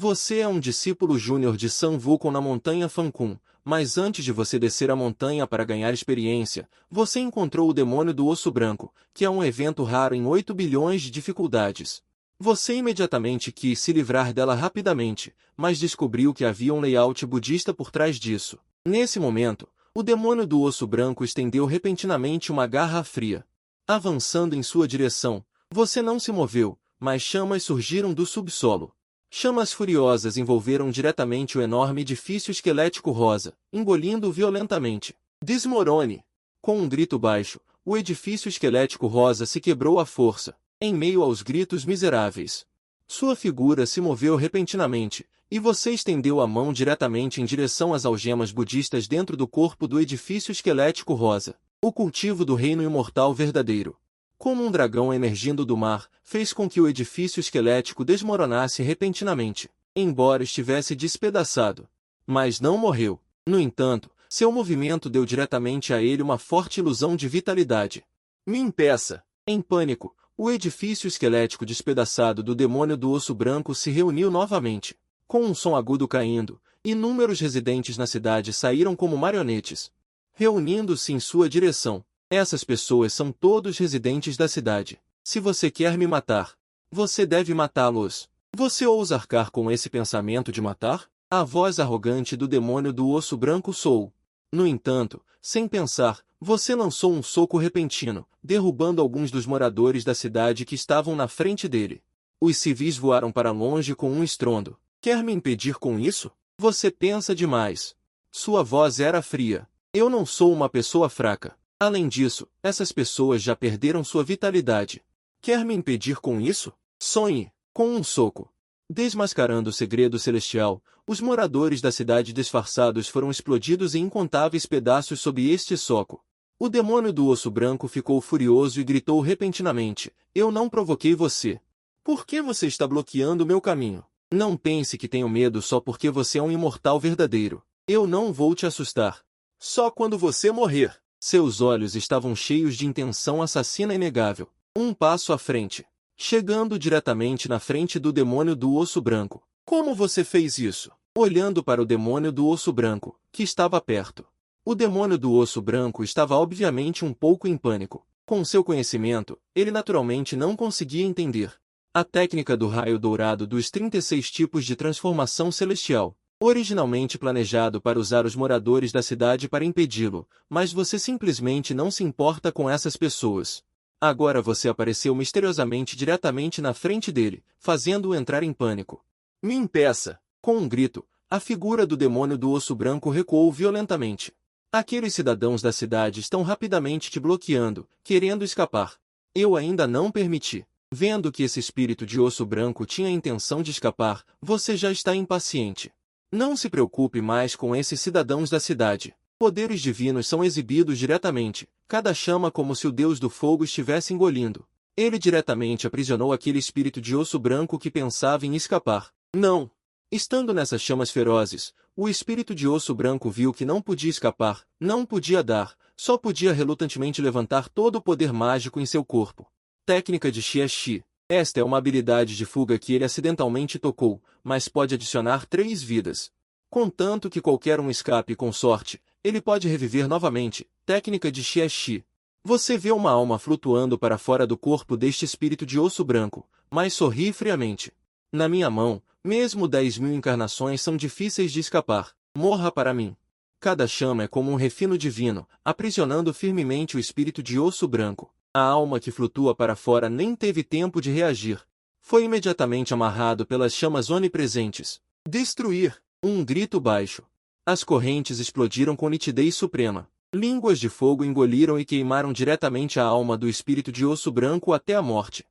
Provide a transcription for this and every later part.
Você é um discípulo júnior de Sun Wukong na montanha Fankun, mas antes de você descer a montanha para ganhar experiência, você encontrou o demônio do osso branco, que é um evento raro em 8 bilhões de dificuldades. Você imediatamente quis se livrar dela rapidamente, mas descobriu que havia um layout budista por trás disso. Nesse momento, o demônio do osso branco estendeu repentinamente uma garra fria. Avançando em sua direção, você não se moveu, mas chamas surgiram do subsolo. Chamas furiosas envolveram diretamente o enorme edifício esquelético rosa, engolindo-o violentamente. Desmorone! Com um grito baixo, o edifício esquelético rosa se quebrou à força, em meio aos gritos miseráveis. Sua figura se moveu repentinamente, e você estendeu a mão diretamente em direção às algemas budistas dentro do corpo do edifício esquelético rosa, o cultivo do reino imortal verdadeiro. Como um dragão emergindo do mar, fez com que o edifício esquelético desmoronasse repentinamente, embora estivesse despedaçado. Mas não morreu. No entanto, seu movimento deu diretamente a ele uma forte ilusão de vitalidade. Me impeça! Em pânico, o edifício esquelético despedaçado do demônio do osso branco se reuniu novamente. Com um som agudo caindo, inúmeros residentes na cidade saíram como marionetes, reunindo-se em sua direção. Essas pessoas são todos residentes da cidade. Se você quer me matar, você deve matá-los. Você ousa arcar com esse pensamento de matar? A voz arrogante do demônio do osso branco soou. No entanto, sem pensar, você lançou um soco repentino, derrubando alguns dos moradores da cidade que estavam na frente dele. Os civis voaram para longe com um estrondo. Quer me impedir com isso? Você pensa demais. Sua voz era fria. Eu não sou uma pessoa fraca. Além disso, essas pessoas já perderam sua vitalidade. Quer me impedir com isso? Sonhe, com um soco. Desmascarando o segredo celestial, os moradores da cidade disfarçados foram explodidos em incontáveis pedaços sob este soco. O demônio do osso branco ficou furioso e gritou repentinamente: Eu não provoquei você. Por que você está bloqueando meu caminho? Não pense que tenho medo só porque você é um imortal verdadeiro. Eu não vou te assustar. Só quando você morrer. Seus olhos estavam cheios de intenção assassina inegável. Um passo à frente, chegando diretamente na frente do demônio do osso branco. Como você fez isso? Olhando para o demônio do osso branco, que estava perto. O demônio do osso branco estava obviamente um pouco em pânico. Com seu conhecimento, ele naturalmente não conseguia entender a técnica do raio dourado dos 36 tipos de transformação celestial. Originalmente planejado para usar os moradores da cidade para impedi-lo, mas você simplesmente não se importa com essas pessoas. Agora você apareceu misteriosamente diretamente na frente dele, fazendo-o entrar em pânico. Me impeça! Com um grito, a figura do demônio do osso branco recuou violentamente. Aqueles cidadãos da cidade estão rapidamente te bloqueando, querendo escapar. Eu ainda não permiti. Vendo que esse espírito de osso branco tinha a intenção de escapar, você já está impaciente. Não se preocupe mais com esses cidadãos da cidade. Poderes divinos são exibidos diretamente, cada chama como se o deus do fogo estivesse engolindo. Ele diretamente aprisionou aquele espírito de osso branco que pensava em escapar. Não! Estando nessas chamas ferozes, o espírito de osso branco viu que não podia escapar, não podia dar, só podia relutantemente levantar todo o poder mágico em seu corpo. Técnica de Xie. Esta é uma habilidade de fuga que ele acidentalmente tocou, mas pode adicionar 3 vidas. Contanto que qualquer um escape com sorte, ele pode reviver novamente. Técnica de Xie. Você vê uma alma flutuando para fora do corpo deste espírito de osso branco, mas sorri friamente. Na minha mão, mesmo 10.000 encarnações são difíceis de escapar. Morra para mim. Cada chama é como um refino divino, aprisionando firmemente o espírito de osso branco. A alma que flutua para fora nem teve tempo de reagir. Foi imediatamente amarrado pelas chamas onipresentes. Destruir! Um grito baixo. As correntes explodiram com nitidez suprema. Línguas de fogo engoliram e queimaram diretamente a alma do espírito de osso branco até a morte.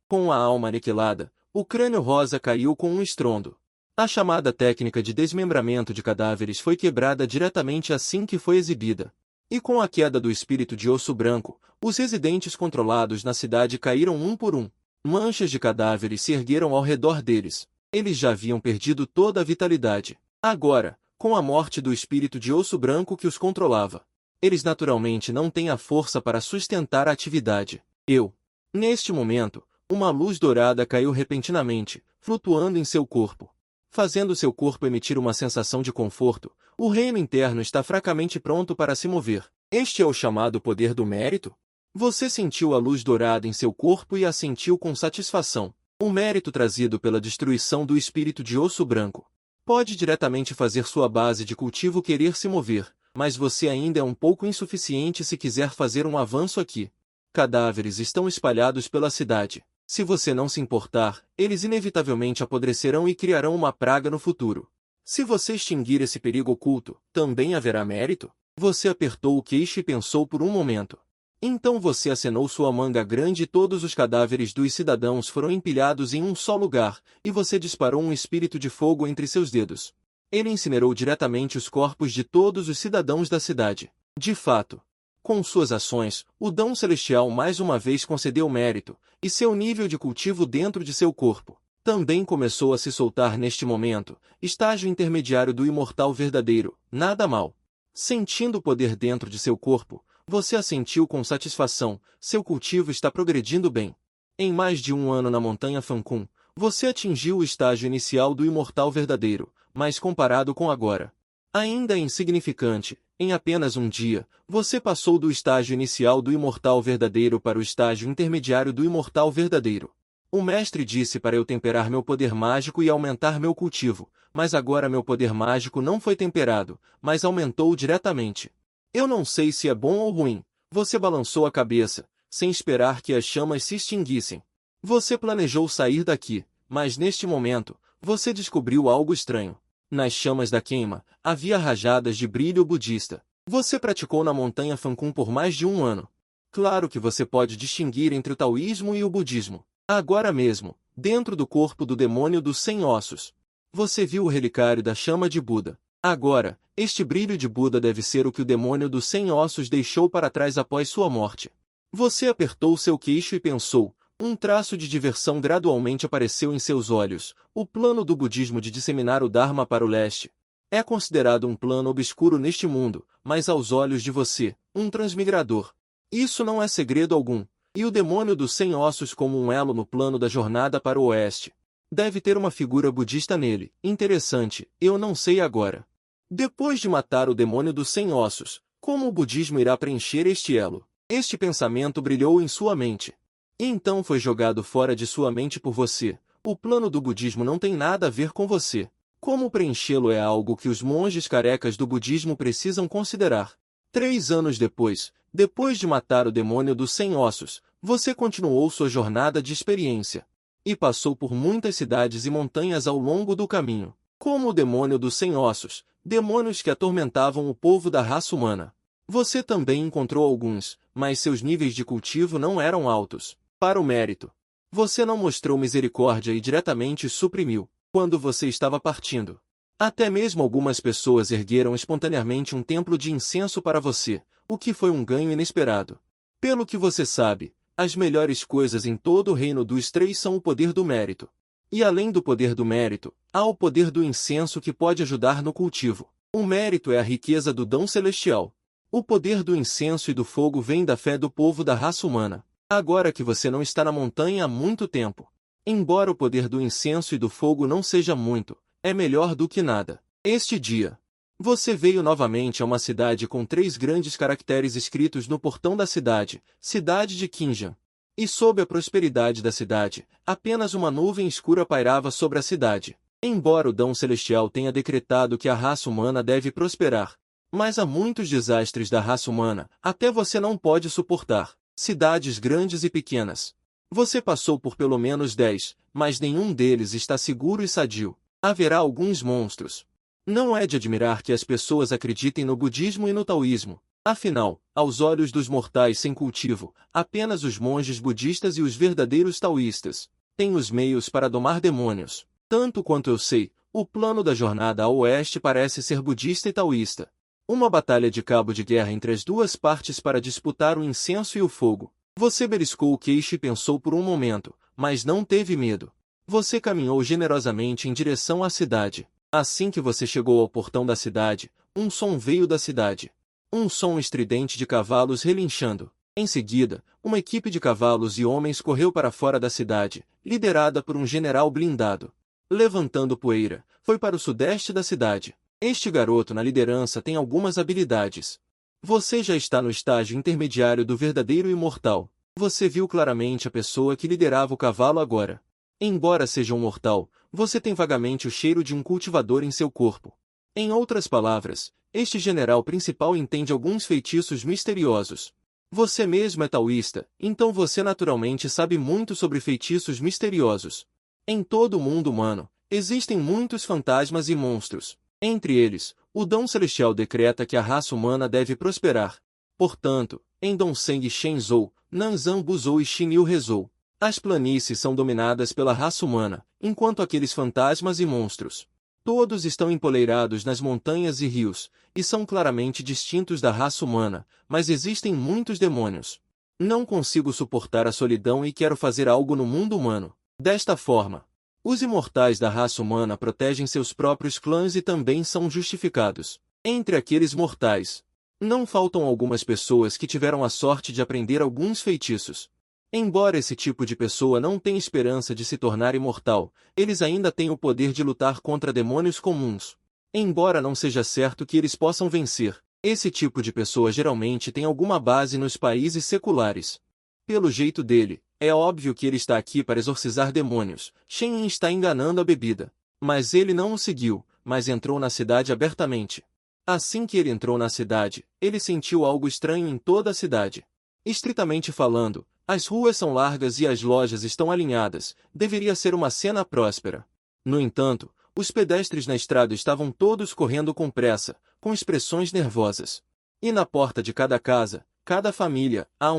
Com a alma aniquilada, o crânio rosa caiu com um estrondo. A chamada técnica de desmembramento de cadáveres foi quebrada diretamente assim que foi exibida. E com a queda do espírito de osso branco, os residentes controlados na cidade caíram um por um. Manchas de cadáveres se ergueram ao redor deles. Eles já haviam perdido toda a vitalidade. Agora, com a morte do espírito de osso branco que os controlava, eles naturalmente não têm a força para sustentar a atividade. Neste momento, uma luz dourada caiu repentinamente, flutuando em seu corpo. fazendo seu corpo emitir uma sensação de conforto, o reino interno está fracamente pronto para se mover. Este é o chamado poder do mérito? Você sentiu a luz dourada em seu corpo e a sentiu com satisfação. O mérito trazido pela destruição do espírito de osso branco pode diretamente fazer sua base de cultivo querer se mover, mas você ainda é um pouco insuficiente se quiser fazer um avanço aqui. Cadáveres estão espalhados pela cidade. Se você não se importar, eles inevitavelmente apodrecerão e criarão uma praga no futuro. Se você extinguir esse perigo oculto, também haverá mérito? Você apertou o queixo e pensou por um momento. Então você acenou sua manga grande e todos os cadáveres dos cidadãos foram empilhados em um só lugar, e você disparou um espírito de fogo entre seus dedos. Ele incinerou diretamente os corpos de todos os cidadãos da cidade. De fato, com suas ações, o Dão Celestial mais uma vez concedeu mérito, e seu nível de cultivo dentro de seu corpo também começou a se soltar neste momento, estágio intermediário do imortal verdadeiro, nada mal. Sentindo o poder dentro de seu corpo, você assentiu com satisfação, seu cultivo está progredindo bem. Em mais de um ano na montanha Fancum, você atingiu o estágio inicial do imortal verdadeiro, mas comparado com agora, ainda é insignificante. Em apenas um dia, você passou do estágio inicial do imortal verdadeiro para o estágio intermediário do imortal verdadeiro. O mestre disse para eu temperar meu poder mágico e aumentar meu cultivo, mas agora meu poder mágico não foi temperado, mas aumentou diretamente. Eu não sei se é bom ou ruim. Você balançou a cabeça, sem esperar que as chamas se extinguissem. Você planejou sair daqui, mas neste momento, você descobriu algo estranho. Nas chamas da queima, havia rajadas de brilho budista. Você praticou na montanha Fancum por mais de um ano. Claro que você pode distinguir entre o taoísmo e o budismo. Agora mesmo, dentro do corpo do demônio dos 100 ossos, você viu o relicário da chama de Buda. Agora, este brilho de Buda deve ser o que o demônio dos 100 ossos deixou para trás após sua morte. Você apertou seu queixo e pensou. Um traço de diversão gradualmente apareceu em seus olhos. O plano do budismo de disseminar o Dharma para o leste é considerado um plano obscuro neste mundo, mas aos olhos de você, um transmigrador. Isso não é segredo algum. E o demônio dos 100 ossos como um elo no plano da jornada para o oeste. Deve ter uma figura budista nele. Interessante, eu não sei agora. Depois de matar o demônio dos 100 ossos, como o budismo irá preencher este elo? Este pensamento brilhou em sua mente. E então foi jogado fora de sua mente por você. O plano do budismo não tem nada a ver com você. Como preenchê-lo é algo que os monges carecas do budismo precisam considerar. 3 anos depois de matar o demônio dos 100 ossos, você continuou sua jornada de experiência. E passou por muitas cidades e montanhas ao longo do caminho. Como o demônio dos 100 ossos, demônios que atormentavam o povo da raça humana. Você também encontrou alguns, mas seus níveis de cultivo não eram altos. Para o mérito, você não mostrou misericórdia e diretamente suprimiu, quando você estava partindo. Até mesmo algumas pessoas ergueram espontaneamente um templo de incenso para você, o que foi um ganho inesperado. Pelo que você sabe, as melhores coisas em todo o reino dos 3 são o poder do mérito. E além do poder do mérito, há o poder do incenso que pode ajudar no cultivo. O mérito é a riqueza do dom celestial. O poder do incenso e do fogo vem da fé do povo da raça humana. Agora que você não está na montanha há muito tempo, embora o poder do incenso e do fogo não seja muito, é melhor do que nada. Este dia, você veio novamente a uma cidade com 3 grandes caracteres escritos no portão da cidade, cidade de Kinjan. E sob a prosperidade da cidade, apenas uma nuvem escura pairava sobre a cidade. Embora o Dão Celestial tenha decretado que a raça humana deve prosperar, mas há muitos desastres da raça humana, até você não pode suportar. Cidades grandes e pequenas. Você passou por pelo menos 10, mas nenhum deles está seguro e sadio. Haverá alguns monstros. Não é de admirar que as pessoas acreditem no budismo e no taoísmo. Afinal, aos olhos dos mortais sem cultivo, apenas os monges budistas e os verdadeiros taoístas têm os meios para domar demônios. Tanto quanto eu sei, o plano da jornada ao oeste parece ser budista e taoísta. Uma batalha de cabo de guerra entre as duas partes para disputar o incenso e o fogo. Você beliscou o queixo e pensou por um momento, mas não teve medo. Você caminhou generosamente em direção à cidade. Assim que você chegou ao portão da cidade, um som veio da cidade. Um som estridente de cavalos relinchando. Em seguida, uma equipe de cavalos e homens correu para fora da cidade, liderada por um general blindado. Levantando poeira, foi para o sudeste da cidade. Este garoto na liderança tem algumas habilidades. Você já está no estágio intermediário do verdadeiro imortal. Você viu claramente a pessoa que liderava o cavalo agora. Embora seja um mortal, você tem vagamente o cheiro de um cultivador em seu corpo. Em outras palavras, este general principal entende alguns feitiços misteriosos. Você mesmo é taoísta, então você naturalmente sabe muito sobre feitiços misteriosos. Em todo o mundo humano, existem muitos fantasmas e monstros. Entre eles, o Dom Celestial decreta que a raça humana deve prosperar. Portanto, em Dongzeng Shenzhou, Nanzan Buzhou e Xinyu rezou. As planícies são dominadas pela raça humana, enquanto aqueles fantasmas e monstros. Todos estão empoleirados nas montanhas e rios, e são claramente distintos da raça humana, mas existem muitos demônios. Não consigo suportar a solidão e quero fazer algo no mundo humano. Desta forma, os imortais da raça humana protegem seus próprios clãs e também são justificados. Entre aqueles mortais, não faltam algumas pessoas que tiveram a sorte de aprender alguns feitiços. Embora esse tipo de pessoa não tenha esperança de se tornar imortal, eles ainda têm o poder de lutar contra demônios comuns. Embora não seja certo que eles possam vencer, esse tipo de pessoa geralmente tem alguma base nos países seculares. Pelo jeito dele, é óbvio que ele está aqui para exorcizar demônios. Shen Yin está enganando a bebida. Mas ele não o seguiu, mas entrou na cidade abertamente. Assim que ele entrou na cidade, ele sentiu algo estranho em toda a cidade. Estritamente falando, as ruas são largas e as lojas estão alinhadas, deveria ser uma cena próspera. No entanto, os pedestres na estrada estavam todos correndo com pressa, com expressões nervosas. E na porta de cada casa, cada família, há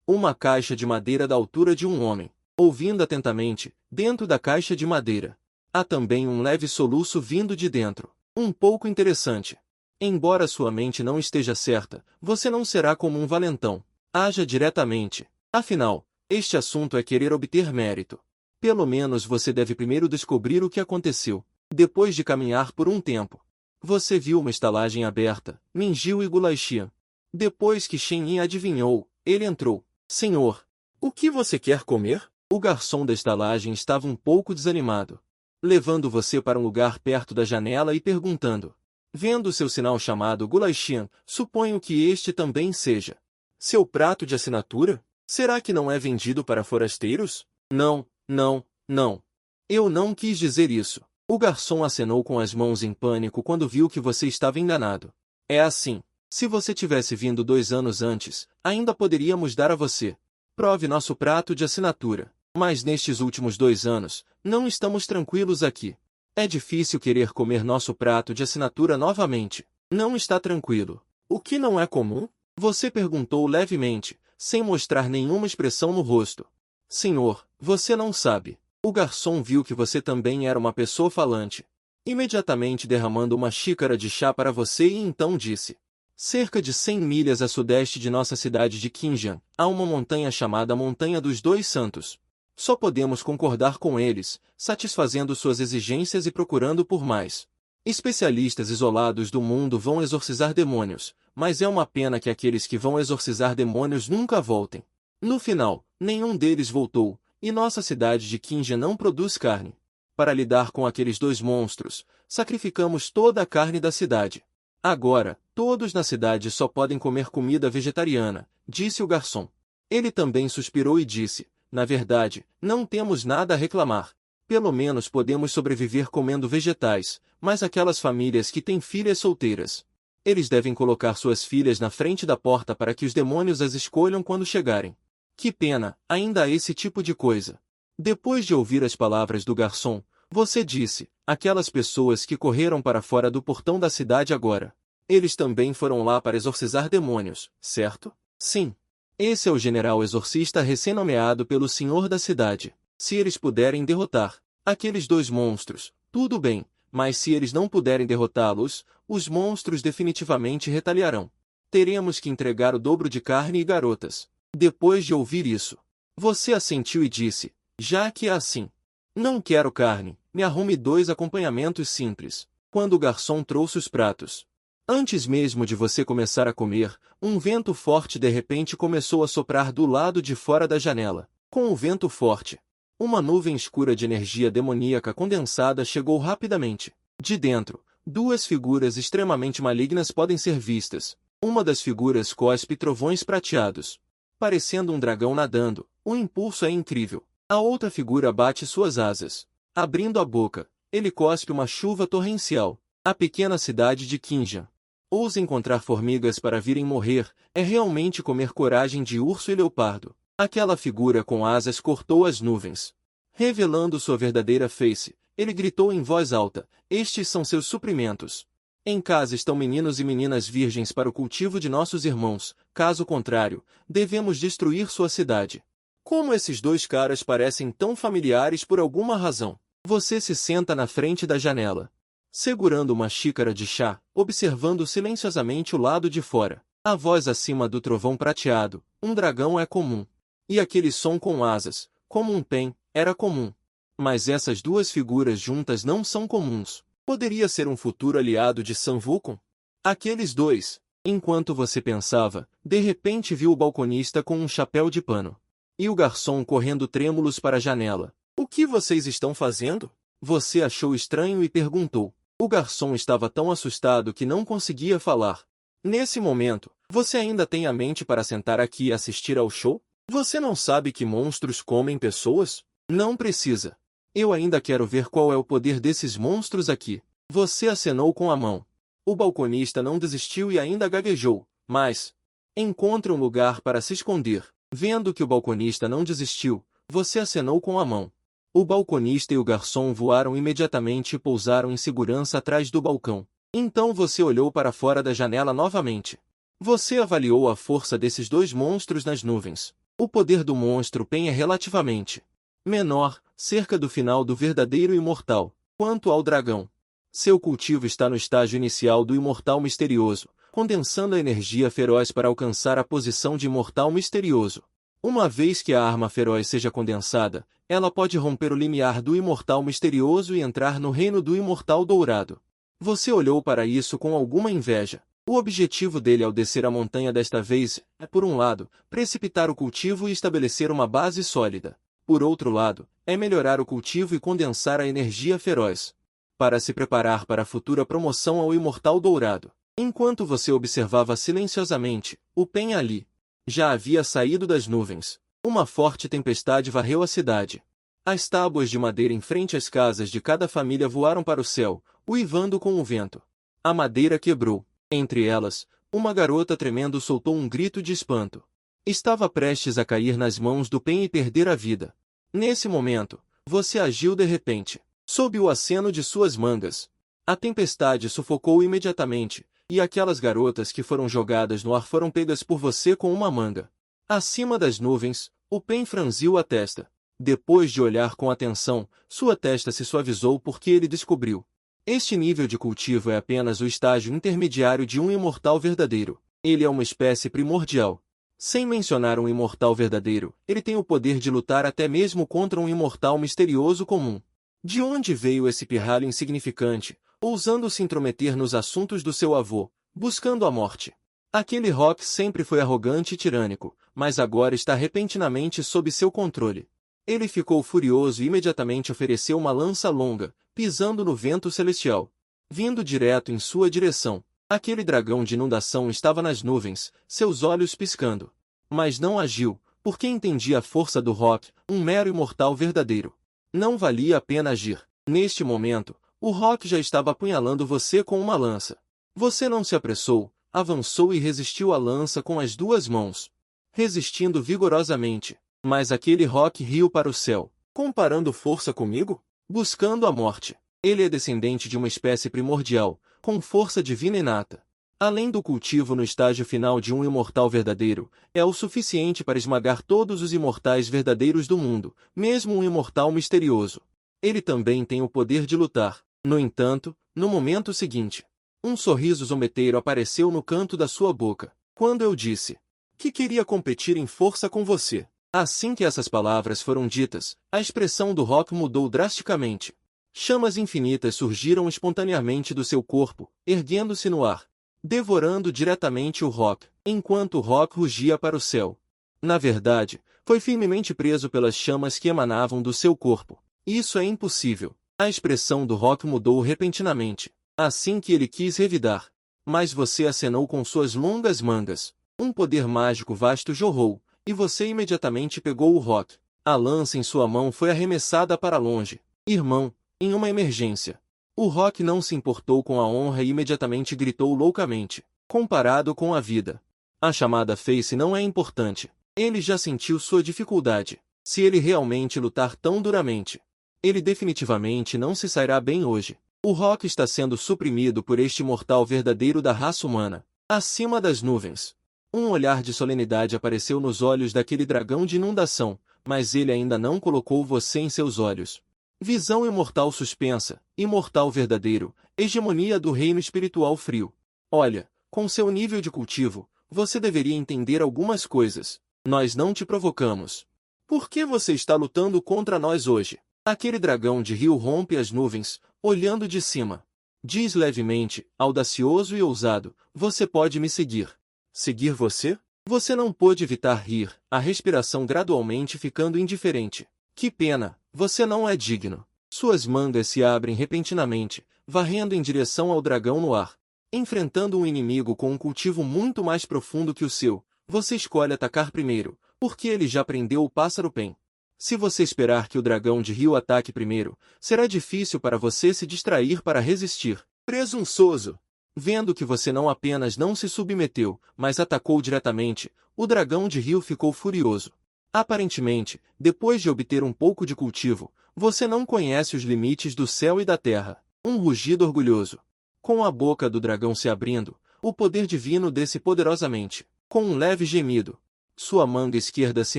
uma caixa de madeira da altura de um homem. Ouvindo atentamente, dentro da caixa de madeira, há também um leve soluço vindo de dentro. Um pouco interessante. Embora sua mente não esteja certa, você não será como um valentão. Haja diretamente. Afinal, este assunto é querer obter mérito. Pelo menos você deve primeiro descobrir o que aconteceu. Depois de caminhar por um tempo, você viu uma estalagem aberta, Minjiu e Gulaixia. Depois que Shen Yin adivinhou, ele entrou. Senhor, o que você quer comer? O garçom da estalagem estava um pouco desanimado, levando você para um lugar perto da janela e perguntando. Vendo seu sinal chamado Gulaixin, suponho que este também seja seu prato de assinatura? Será que não é vendido para forasteiros? Não, não, não. Eu não quis dizer isso. O garçom acenou com as mãos em pânico quando viu que você estava enganado. É assim. Se você tivesse vindo 2 anos antes, ainda poderíamos dar a você. Prove nosso prato de assinatura. Mas nestes últimos 2 anos, não estamos tranquilos aqui. É difícil querer comer nosso prato de assinatura novamente. Não está tranquilo. O que não é comum? Você perguntou levemente, sem mostrar nenhuma expressão no rosto. Senhor, você não sabe. O garçom viu que você também era uma pessoa falante. Imediatamente derramando uma xícara de chá para você e então disse. Cerca de 100 milhas a sudeste de nossa cidade de Qinjiang, há uma montanha chamada Montanha dos Dois Santos. Só podemos concordar com eles, satisfazendo suas exigências e procurando por mais. Especialistas isolados do mundo vão exorcizar demônios, mas é uma pena que aqueles que vão exorcizar demônios nunca voltem. No final, nenhum deles voltou, e nossa cidade de Qinjiang não produz carne. Para lidar com aqueles 2 monstros, sacrificamos toda a carne da cidade. Agora, todos na cidade só podem comer comida vegetariana, disse o garçom. Ele também suspirou e disse, na verdade, não temos nada a reclamar. Pelo menos podemos sobreviver comendo vegetais, mas aquelas famílias que têm filhas solteiras. Eles devem colocar suas filhas na frente da porta para que os demônios as escolham quando chegarem. Que pena, ainda há esse tipo de coisa. Depois de ouvir as palavras do garçom, você disse, aquelas pessoas que correram para fora do portão da cidade agora. Eles também foram lá para exorcizar demônios, certo? Sim. Esse é o general exorcista recém-nomeado pelo senhor da cidade. Se eles puderem derrotar aqueles 2 monstros, tudo bem, mas se eles não puderem derrotá-los, os monstros definitivamente retaliarão. Teremos que entregar o dobro de carne e garotas. Depois de ouvir isso, você assentiu e disse, já que é assim, não quero carne, me arrume 2 acompanhamentos simples. Quando o garçom trouxe os pratos, antes mesmo de você começar a comer, um vento forte de repente começou a soprar do lado de fora da janela. Com o vento forte, Uma nuvem escura de energia demoníaca condensada chegou rapidamente. De dentro, duas figuras extremamente malignas podem ser vistas. Uma das figuras cospe trovões prateados, parecendo um dragão nadando. O impulso é incrível. A outra figura bate suas asas. Abrindo a boca, ele cospe uma chuva torrencial. A pequena cidade de Kinjan. Ousa encontrar formigas para virem morrer, é realmente comer coragem de urso e leopardo. Aquela figura com asas cortou as nuvens. Revelando sua verdadeira face, ele gritou em voz alta: estes são seus suprimentos. Em casa estão meninos e meninas virgens para o cultivo de nossos irmãos, caso contrário, devemos destruir sua cidade. Como esses dois caras parecem tão familiares por alguma razão. Você se senta na frente da janela, segurando uma xícara de chá, observando silenciosamente o lado de fora. A voz acima do trovão prateado: um dragão é comum. E aquele som com asas, como um pen, era comum. Mas essas duas figuras juntas não são comuns. Poderia ser um futuro aliado de Sun Wukong? Aqueles dois. Enquanto você pensava, de repente viu o balconista com um chapéu de pano. E o garçom correndo trêmulos para a janela. O que vocês estão fazendo? Você achou estranho e perguntou. O garçom estava tão assustado que não conseguia falar. Nesse momento, você ainda tem a mente para sentar aqui e assistir ao show? Você não sabe que monstros comem pessoas? Não precisa. Eu ainda quero ver qual é o poder desses monstros aqui. Você acenou com a mão. O balconista não desistiu e ainda gaguejou. Mas encontre um lugar para se esconder. Vendo que o balconista não desistiu, você acenou com a mão. O balconista e o garçom voaram imediatamente e pousaram em segurança atrás do balcão. Então você olhou para fora da janela novamente. Você avaliou a força desses dois monstros nas nuvens. O poder do monstro Pen é relativamente menor, cerca do final do verdadeiro imortal. Quanto ao dragão, seu cultivo está no estágio inicial do imortal misterioso, condensando a energia feroz para alcançar a posição de imortal misterioso. Uma vez que a arma feroz seja condensada, ela pode romper o limiar do imortal misterioso e entrar no reino do imortal dourado. Você olhou para isso com alguma inveja. O objetivo dele ao descer a montanha desta vez é, por um lado, precipitar o cultivo e estabelecer uma base sólida. Por outro lado, é melhorar o cultivo e condensar a energia feroz, para se preparar para a futura promoção ao imortal dourado. Enquanto você observava silenciosamente, o Pen ali já havia saído das nuvens. Uma forte tempestade varreu a cidade. As tábuas de madeira em frente às casas de cada família voaram para o céu, uivando com o vento. A madeira quebrou. Entre elas, uma garota tremendo soltou um grito de espanto. Estava prestes a cair nas mãos do Pen e perder a vida. Nesse momento, você agiu de repente, sob o aceno de suas mangas. A tempestade sufocou imediatamente, e aquelas garotas que foram jogadas no ar foram pegas por você com uma manga. Acima das nuvens, o Pen franziu a testa. Depois de olhar com atenção, sua testa se suavizou porque ele descobriu. Este nível de cultivo é apenas o estágio intermediário de um imortal verdadeiro. Ele é uma espécie primordial. Sem mencionar um imortal verdadeiro, ele tem o poder de lutar até mesmo contra um imortal misterioso comum. De onde veio esse pirralho insignificante, ousando se intrometer nos assuntos do seu avô, buscando a morte? Aquele Rock sempre foi arrogante e tirânico, mas agora está repentinamente sob seu controle. Ele ficou furioso e imediatamente ofereceu uma lança longa, pisando no vento celestial, vindo direto em sua direção. Aquele dragão de inundação estava nas nuvens, seus olhos piscando. Mas não agiu, porque entendia a força do Rock, um mero imortal verdadeiro. Não valia a pena agir. Neste momento, o Rock já estava apunhalando você com uma lança. Você não se apressou, avançou e resistiu à lança com as duas mãos, resistindo vigorosamente. Mas aquele Rock riu para o céu. Comparando força comigo? Buscando a morte. Ele é descendente de uma espécie primordial, com força divina inata. Além do cultivo no estágio final de um imortal verdadeiro, é o suficiente para esmagar todos os imortais verdadeiros do mundo, mesmo um imortal misterioso. Ele também tem o poder de lutar. No entanto, no momento seguinte, um sorriso zombeteiro apareceu no canto da sua boca, quando eu disse que queria competir em força com você. Assim que essas palavras foram ditas, a expressão do Rock mudou drasticamente. Chamas infinitas surgiram espontaneamente do seu corpo, erguendo-se no ar, devorando diretamente o Rock, enquanto o Rock rugia para o céu. Na verdade, Foi firmemente preso pelas chamas que emanavam do seu corpo. Isso é impossível. A expressão do Rock mudou repentinamente, assim que ele quis revidar. Mas você acenou com suas longas mangas. Um poder mágico vasto jorrou, e você imediatamente pegou o Rock. A lança em sua mão foi arremessada para longe. Irmão, em uma emergência. O Rock não se importou com a honra e imediatamente gritou loucamente. Comparado com a vida. A chamada Face não é importante. Ele já sentiu sua dificuldade. Se ele realmente lutar tão duramente, ele definitivamente não se sairá bem hoje. O Rock está sendo suprimido por este mortal verdadeiro da raça humana. Acima das nuvens. Um olhar de solenidade apareceu nos olhos daquele dragão de inundação, mas ele ainda não colocou você em seus olhos. Visão imortal suspensa, imortal verdadeiro, hegemonia do reino espiritual frio. Olha, com seu nível de cultivo, você deveria entender algumas coisas. Nós não te provocamos. Por que você está lutando contra nós hoje? Aquele dragão de rio rompe as nuvens, olhando de cima. Diz levemente, audacioso e ousado, você pode me seguir. Seguir você? Você não pôde evitar rir, a respiração gradualmente ficando indiferente. Que pena, você não é digno. Suas mangas se abrem repentinamente, varrendo em direção ao dragão no ar. Enfrentando um inimigo com um cultivo muito mais profundo que o seu, você escolhe atacar primeiro, porque ele já prendeu o pássaro Pen. Se você esperar que o dragão de rio ataque primeiro, será difícil para você se distrair para resistir. Presunçoso! Vendo que você não apenas não se submeteu, mas atacou diretamente, o dragão de rio ficou furioso. Aparentemente, depois de obter um pouco de cultivo, você não conhece os limites do céu e da terra. Um rugido orgulhoso. Com a boca do dragão se abrindo, o poder divino desce poderosamente. Com um leve gemido, sua manga esquerda se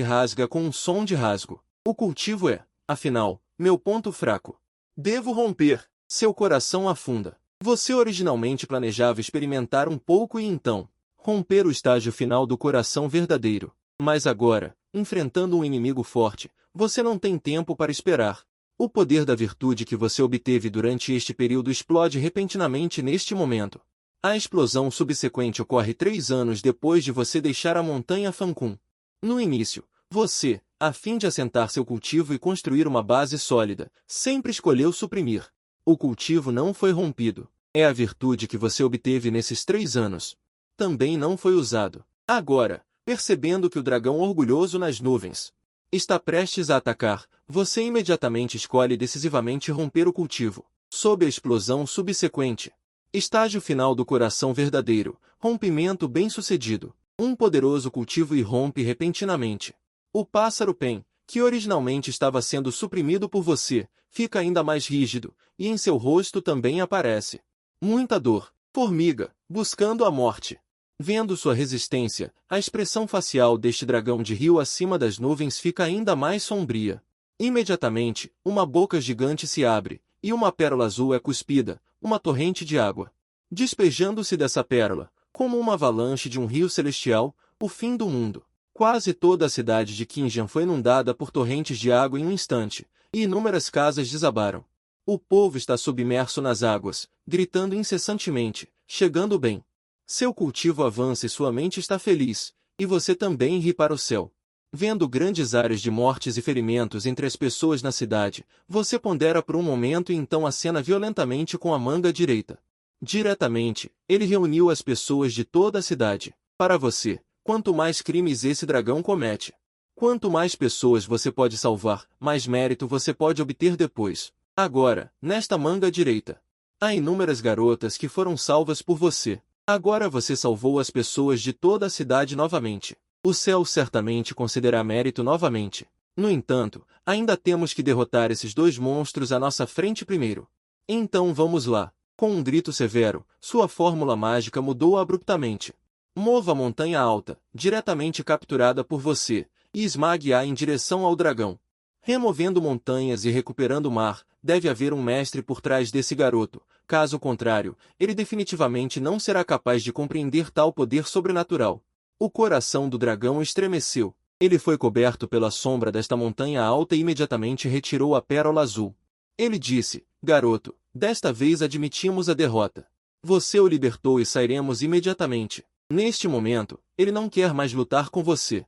rasga com um som de rasgo. O cultivo é, afinal, meu ponto fraco. Devo romper. Seu coração afunda. Você originalmente planejava experimentar um pouco e então romper o estágio final do coração verdadeiro. Mas agora, enfrentando um inimigo forte, você não tem tempo para esperar. O poder da virtude que você obteve durante este período explode repentinamente neste momento. A explosão subsequente ocorre 3 anos depois de você deixar a montanha Fancun. No início, você, a fim de assentar seu cultivo e construir uma base sólida, sempre escolheu suprimir. O cultivo não foi rompido. É a virtude que você obteve nesses 3 anos. Também não foi usado. Agora, percebendo que o dragão orgulhoso nas nuvens está prestes a atacar, você imediatamente escolhe decisivamente romper o cultivo. Sob a explosão subsequente. Estágio final do coração verdadeiro, rompimento bem-sucedido. Um poderoso cultivo irrompe repentinamente. O pássaro Pen, que originalmente estava sendo suprimido por você, fica ainda mais rígido, e em seu rosto também aparece muita dor. Formiga, buscando a morte. Vendo sua resistência, a expressão facial deste dragão de rio acima das nuvens fica ainda mais sombria. Imediatamente, uma boca gigante se abre, e uma pérola azul é cuspida, uma torrente de água. Despejando-se dessa pérola, como uma avalanche de um rio celestial, o fim do mundo. Quase toda a cidade de Qingjian foi inundada por torrentes de água em um instante, e inúmeras casas desabaram. O povo está submerso nas águas, gritando incessantemente, chegando bem. Seu cultivo avança e sua mente está feliz, e você também ri para o céu. Vendo grandes áreas de mortes e ferimentos entre as pessoas na cidade, você pondera por um momento e então acena violentamente com a manga direita. Diretamente, ele reuniu as pessoas de toda a cidade. Para você, quanto mais crimes esse dragão comete, quanto mais pessoas você pode salvar, mais mérito você pode obter depois. Agora, nesta manga direita, há inúmeras garotas que foram salvas por você. Agora você salvou as pessoas de toda a cidade novamente. O céu certamente concederá mérito novamente. No entanto, ainda temos que derrotar esses 2 monstros à nossa frente primeiro. Então vamos lá. Com um grito severo, sua fórmula mágica mudou abruptamente. Mova a montanha alta, diretamente capturada por você, e esmague-a em direção ao dragão. Removendo montanhas e recuperando o mar, deve haver um mestre por trás desse garoto. Caso contrário, ele definitivamente não será capaz de compreender tal poder sobrenatural. O coração do dragão estremeceu. Ele foi coberto pela sombra desta montanha alta e imediatamente retirou a pérola azul. Ele disse, garoto, desta vez admitimos a derrota. Você o libertou e sairemos imediatamente. Neste momento, ele não quer mais lutar com você.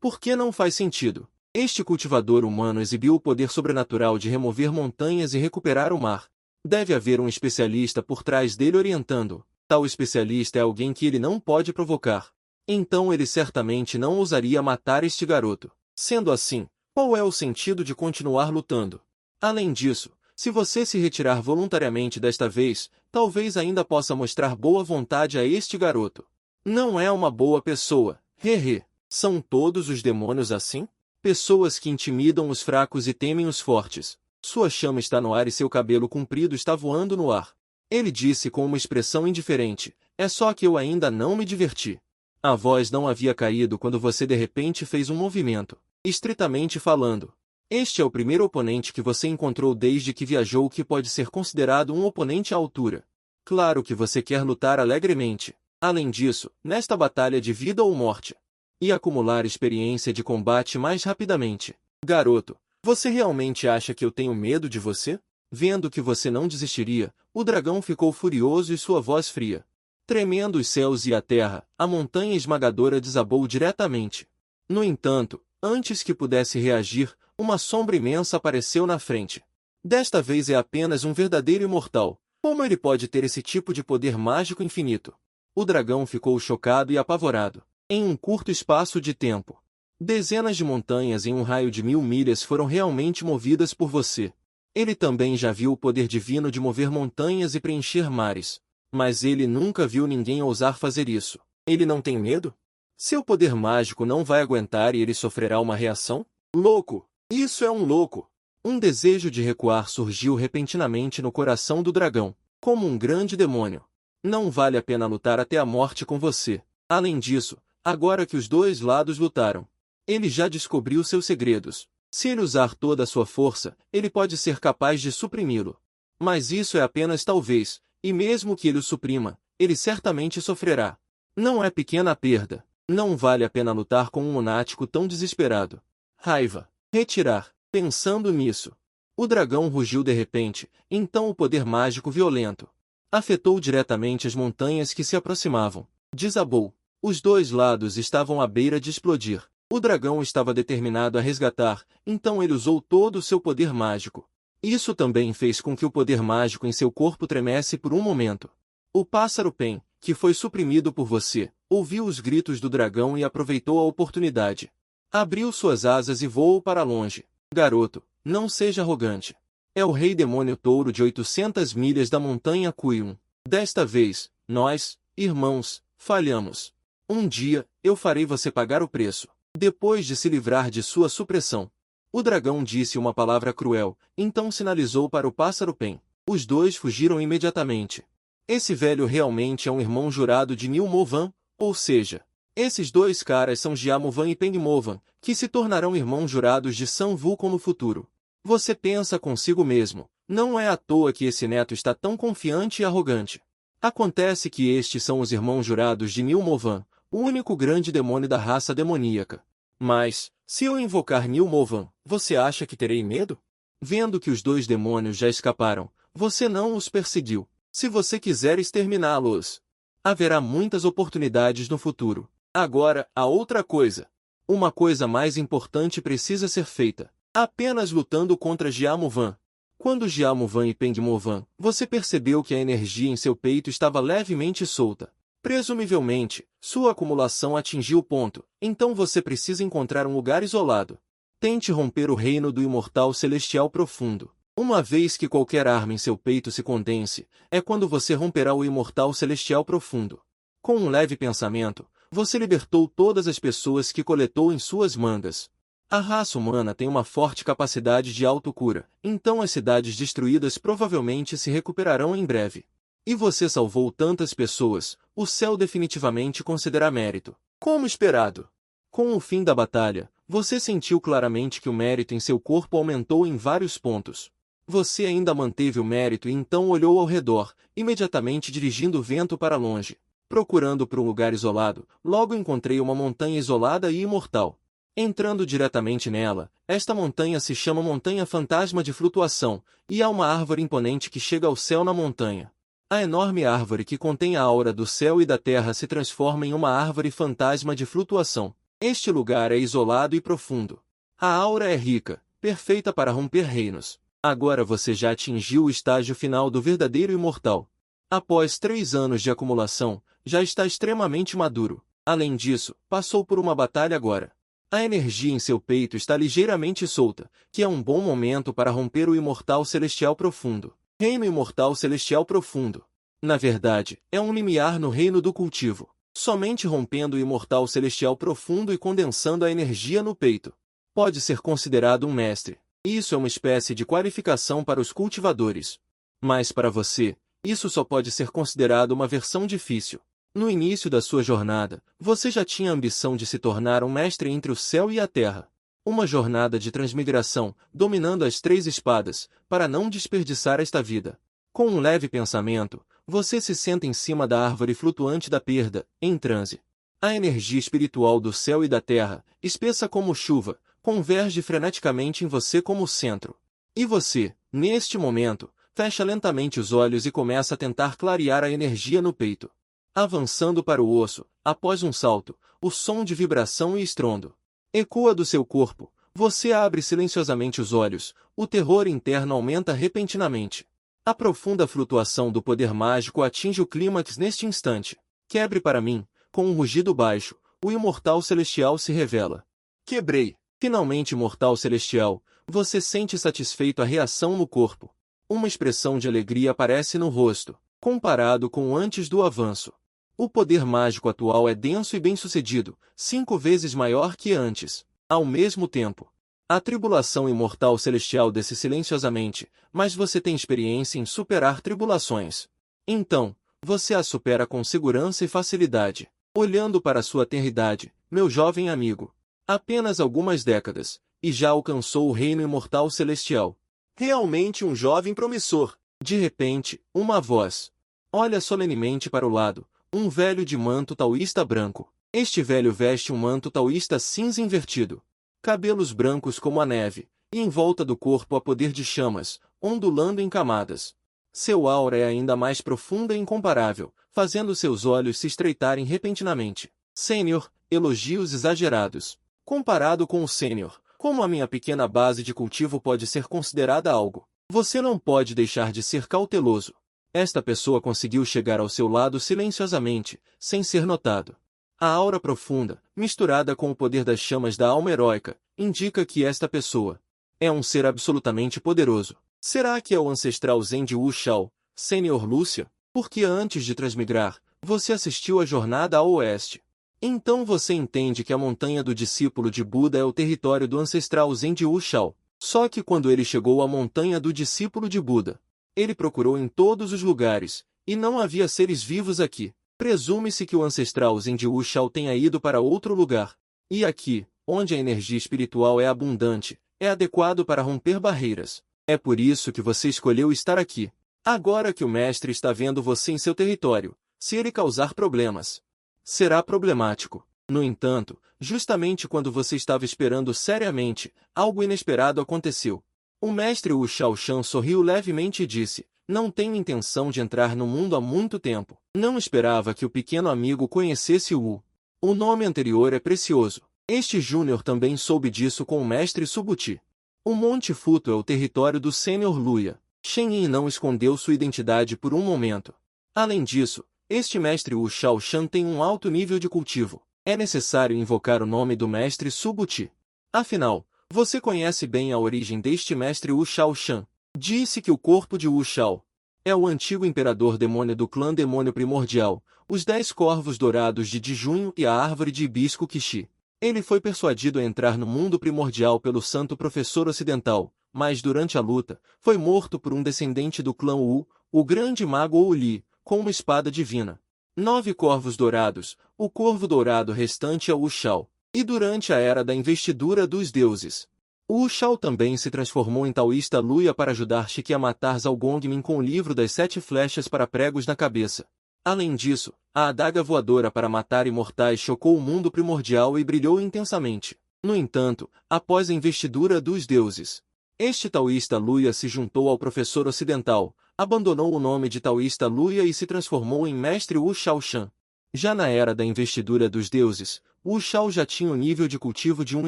Por que não faz sentido? Este cultivador humano exibiu o poder sobrenatural de remover montanhas e recuperar o mar. Deve haver um especialista por trás dele orientando. Tal especialista é alguém que ele não pode provocar. Então ele certamente não ousaria matar este garoto. Sendo assim, qual é o sentido de continuar lutando? Além disso, se você se retirar voluntariamente desta vez, talvez ainda possa mostrar boa vontade a este garoto. Não é uma boa pessoa, hehe. São todos os demônios assim? Pessoas que intimidam os fracos e temem os fortes. Sua chama está no ar e seu cabelo comprido está voando no ar. Ele disse com uma expressão indiferente, é só que eu ainda não me diverti. A voz não havia caído quando você de repente fez um movimento. Estritamente falando, este é o primeiro oponente que você encontrou desde que viajou que pode ser considerado um oponente à altura. Claro que você quer lutar alegremente. Além disso, nesta batalha de vida ou morte, e acumular experiência de combate mais rapidamente. Garoto, você realmente acha que eu tenho medo de você? Vendo que você não desistiria, o dragão ficou furioso e sua voz fria. Tremendo os céus e a terra, a montanha esmagadora desabou diretamente. No entanto, antes que pudesse reagir, uma sombra imensa apareceu na frente. Desta vez é apenas um verdadeiro imortal. Como ele pode ter esse tipo de poder mágico infinito? O dragão ficou chocado e apavorado. Em um curto espaço de tempo, dezenas de montanhas em um raio de 1000 milhas foram realmente movidas por você. Ele também já viu o poder divino de mover montanhas e preencher mares. Mas ele nunca viu ninguém ousar fazer isso. Ele não tem medo? Seu poder mágico não vai aguentar e ele sofrerá uma reação? Louco! Isso é um louco! Um desejo de recuar surgiu repentinamente no coração do dragão, como um grande demônio. Não vale a pena lutar até a morte com você. Além disso, agora que os dois lados lutaram, ele já descobriu seus segredos. Se ele usar toda a sua força, ele pode ser capaz de suprimi-lo. Mas isso é apenas talvez, e mesmo que ele o suprima, ele certamente sofrerá. Não é pequena a perda. Não vale a pena lutar com um lunático tão desesperado. Raiva. Retirar. Pensando nisso, o dragão rugiu de repente, então o poder mágico violento afetou diretamente as montanhas que se aproximavam. Desabou. Os dois lados estavam à beira de explodir. O dragão estava determinado a resgatar, então ele usou todo o seu poder mágico. Isso também fez com que o poder mágico em seu corpo tremesse por um momento. O pássaro Pen, que foi suprimido por você, ouviu os gritos do dragão e aproveitou a oportunidade. Abriu suas asas e voou para longe. Garoto, não seja arrogante. É o rei demônio touro de 800 milhas da montanha Kuiun. Desta vez, nós, irmãos, falhamos. Um dia, eu farei você pagar o preço. Depois de se livrar de sua supressão, o dragão disse uma palavra cruel, então sinalizou para o pássaro Pen. Os dois fugiram imediatamente. Esse velho realmente é um irmão jurado de Nilmovan, ou seja, esses dois caras são Jiamovan e Pengmovan, que se tornarão irmãos jurados de Sun Wukong no futuro. Você pensa consigo mesmo, não é à toa que esse neto está tão confiante e arrogante. Acontece que estes são os irmãos jurados de Nilmovan, o único grande demônio da raça demoníaca. Mas, se eu invocar Nilmovan, você acha que terei medo? Vendo que os dois demônios já escaparam, você não os perseguiu. Se você quiser exterminá-los, haverá muitas oportunidades no futuro. Agora, a outra coisa. Uma coisa mais importante precisa ser feita. Apenas lutando contra Jiamovan. Quando Jiamovan e Pengmovan, você percebeu que a energia em seu peito estava levemente solta. Presumivelmente, sua acumulação atingiu o ponto, então você precisa encontrar um lugar isolado. Tente romper o reino do imortal celestial profundo. Uma vez que qualquer arma em seu peito se condense, é quando você romperá o imortal celestial profundo. Com um leve pensamento, você libertou todas as pessoas que coletou em suas mangas. A raça humana tem uma forte capacidade de autocura, então as cidades destruídas provavelmente se recuperarão em breve. E você salvou tantas pessoas, o céu definitivamente concederá mérito. Como esperado. Com o fim da batalha, você sentiu claramente que o mérito em seu corpo aumentou em vários pontos. Você ainda manteve o mérito e então olhou ao redor, imediatamente dirigindo o vento para longe. Procurando por um lugar isolado, logo encontrei uma montanha isolada e imortal. Entrando diretamente nela, esta montanha se chama Montanha Fantasma de Flutuação, e há uma árvore imponente que chega ao céu na montanha. A enorme árvore que contém a aura do céu e da terra se transforma em uma árvore fantasma de flutuação. Este lugar é isolado e profundo. A aura é rica, perfeita para romper reinos. Agora você já atingiu o estágio final do verdadeiro imortal. Após 3 anos de acumulação, já está extremamente maduro. Além disso, passou por uma batalha agora. A energia em seu peito está ligeiramente solta, que é um bom momento para romper o imortal celestial profundo. Reino imortal celestial profundo. Na verdade, é um limiar no reino do cultivo. Somente rompendo o imortal celestial profundo e condensando a energia no peito pode ser considerado um mestre. Isso é uma espécie de qualificação para os cultivadores. Mas para você, isso só pode ser considerado uma versão difícil. No início da sua jornada, você já tinha a ambição de se tornar um mestre entre o céu e a terra. Uma jornada de transmigração, dominando as 3 espadas, para não desperdiçar esta vida. Com um leve pensamento, você se senta em cima da árvore flutuante da perda, em transe. A energia espiritual do céu e da terra, espessa como chuva, converge freneticamente em você como centro. E você, neste momento, fecha lentamente os olhos e começa a tentar clarear a energia no peito. Avançando para o osso, após um salto, o som de vibração e estrondo ecoa do seu corpo. Você abre silenciosamente os olhos, o terror interno aumenta repentinamente. A profunda flutuação do poder mágico atinge o clímax neste instante. Quebre para mim, com um rugido baixo, o imortal celestial se revela. Quebrei. Finalmente imortal celestial, você sente satisfeito a reação no corpo. Uma expressão de alegria aparece no rosto, comparado com o antes do avanço. O poder mágico atual é denso e bem-sucedido, 5 vezes maior que antes. Ao mesmo tempo, a tribulação imortal celestial desce silenciosamente, mas você tem experiência em superar tribulações. Então, você a supera com segurança e facilidade. Olhando para sua eternidade, meu jovem amigo. Apenas algumas décadas, e já alcançou o reino imortal celestial. Realmente um jovem promissor. De repente, uma voz olha solenemente para o lado, um velho de manto taoísta branco. Este velho veste um manto taoísta cinza invertido. Cabelos brancos como a neve, e em volta do corpo há poder de chamas, ondulando em camadas. Seu aura é ainda mais profunda e incomparável, fazendo seus olhos se estreitarem repentinamente. Sênior, elogios exagerados. Comparado com o Sênior, como a minha pequena base de cultivo pode ser considerada algo? Você não pode deixar de ser cauteloso. Esta pessoa conseguiu chegar ao seu lado silenciosamente, sem ser notado. A aura profunda, misturada com o poder das chamas da alma heróica, indica que esta pessoa é um ser absolutamente poderoso. Será que é o ancestral Zen de Wu Shao, Sênior Lúcia? Porque antes de transmigrar, você assistiu à jornada ao oeste. Então você entende que a montanha do discípulo de Buda é o território do ancestral Zen de Wu Shao. Só que quando ele chegou à montanha do discípulo de Buda, ele procurou em todos os lugares, e não havia seres vivos aqui. Presume-se que o ancestral Zen de Wu Shao tenha ido para outro lugar. E aqui, onde a energia espiritual é abundante, é adequado para romper barreiras. É por isso que você escolheu estar aqui. Agora que o mestre está vendo você em seu território, se ele causar problemas, será problemático. No entanto, justamente quando você estava esperando seriamente, algo inesperado aconteceu. O mestre Wu Shaoshan sorriu levemente e disse, não tenho intenção de entrar no mundo há muito tempo. Não esperava que o pequeno amigo conhecesse Wu. O nome anterior é precioso. Este júnior também soube disso com o mestre Subhuti. O Monte Futo é o território do Sênior Luya. Shen Yin não escondeu sua identidade por um momento. Além disso, este mestre Wu Shaoshan tem um alto nível de cultivo. É necessário invocar o nome do mestre Subhuti. Afinal, você conhece bem a origem deste mestre Wu Shaoshan. Disse que o corpo de Wu Shao é o antigo imperador demônio do clã demônio primordial, os 10 corvos dourados de Junho e a árvore de hibisco Kishi. Ele foi persuadido a entrar no mundo primordial pelo santo professor ocidental, mas durante a luta, foi morto por um descendente do clã Wu, o grande mago Ouli, com uma espada divina. 9 corvos dourados, o corvo dourado restante é Wu Shao. E durante a era da investidura dos deuses, Wu Shao também se transformou em taoísta Luya para ajudar Shiki a matar Zhao Gongmin com o livro das 7 flechas para pregos na cabeça. Além disso, a adaga voadora para matar imortais chocou o mundo primordial e brilhou intensamente. No entanto, após a investidura dos deuses, este taoísta Luya se juntou ao professor ocidental, abandonou o nome de taoísta Luya e se transformou em mestre Wu Shaoshan. Já na era da investidura dos deuses, Wu Shao já tinha o nível de cultivo de um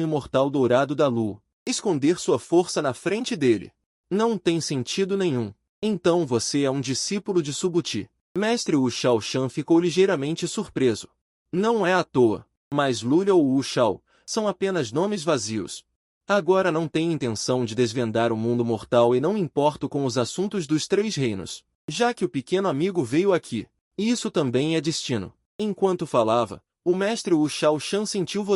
imortal dourado da lua. Esconder sua força na frente dele não tem sentido nenhum. Então você é um discípulo de Subhuti. Mestre Wu Shao Shan ficou ligeiramente surpreso. Não é à toa, mas Lulha ou Wu Shao são apenas nomes vazios. Agora não tem intenção de desvendar o mundo mortal e não importo com os assuntos dos três reinos. Já que o pequeno amigo veio aqui, isso também é destino. Enquanto falava, o mestre Wu Shao Shan sentiu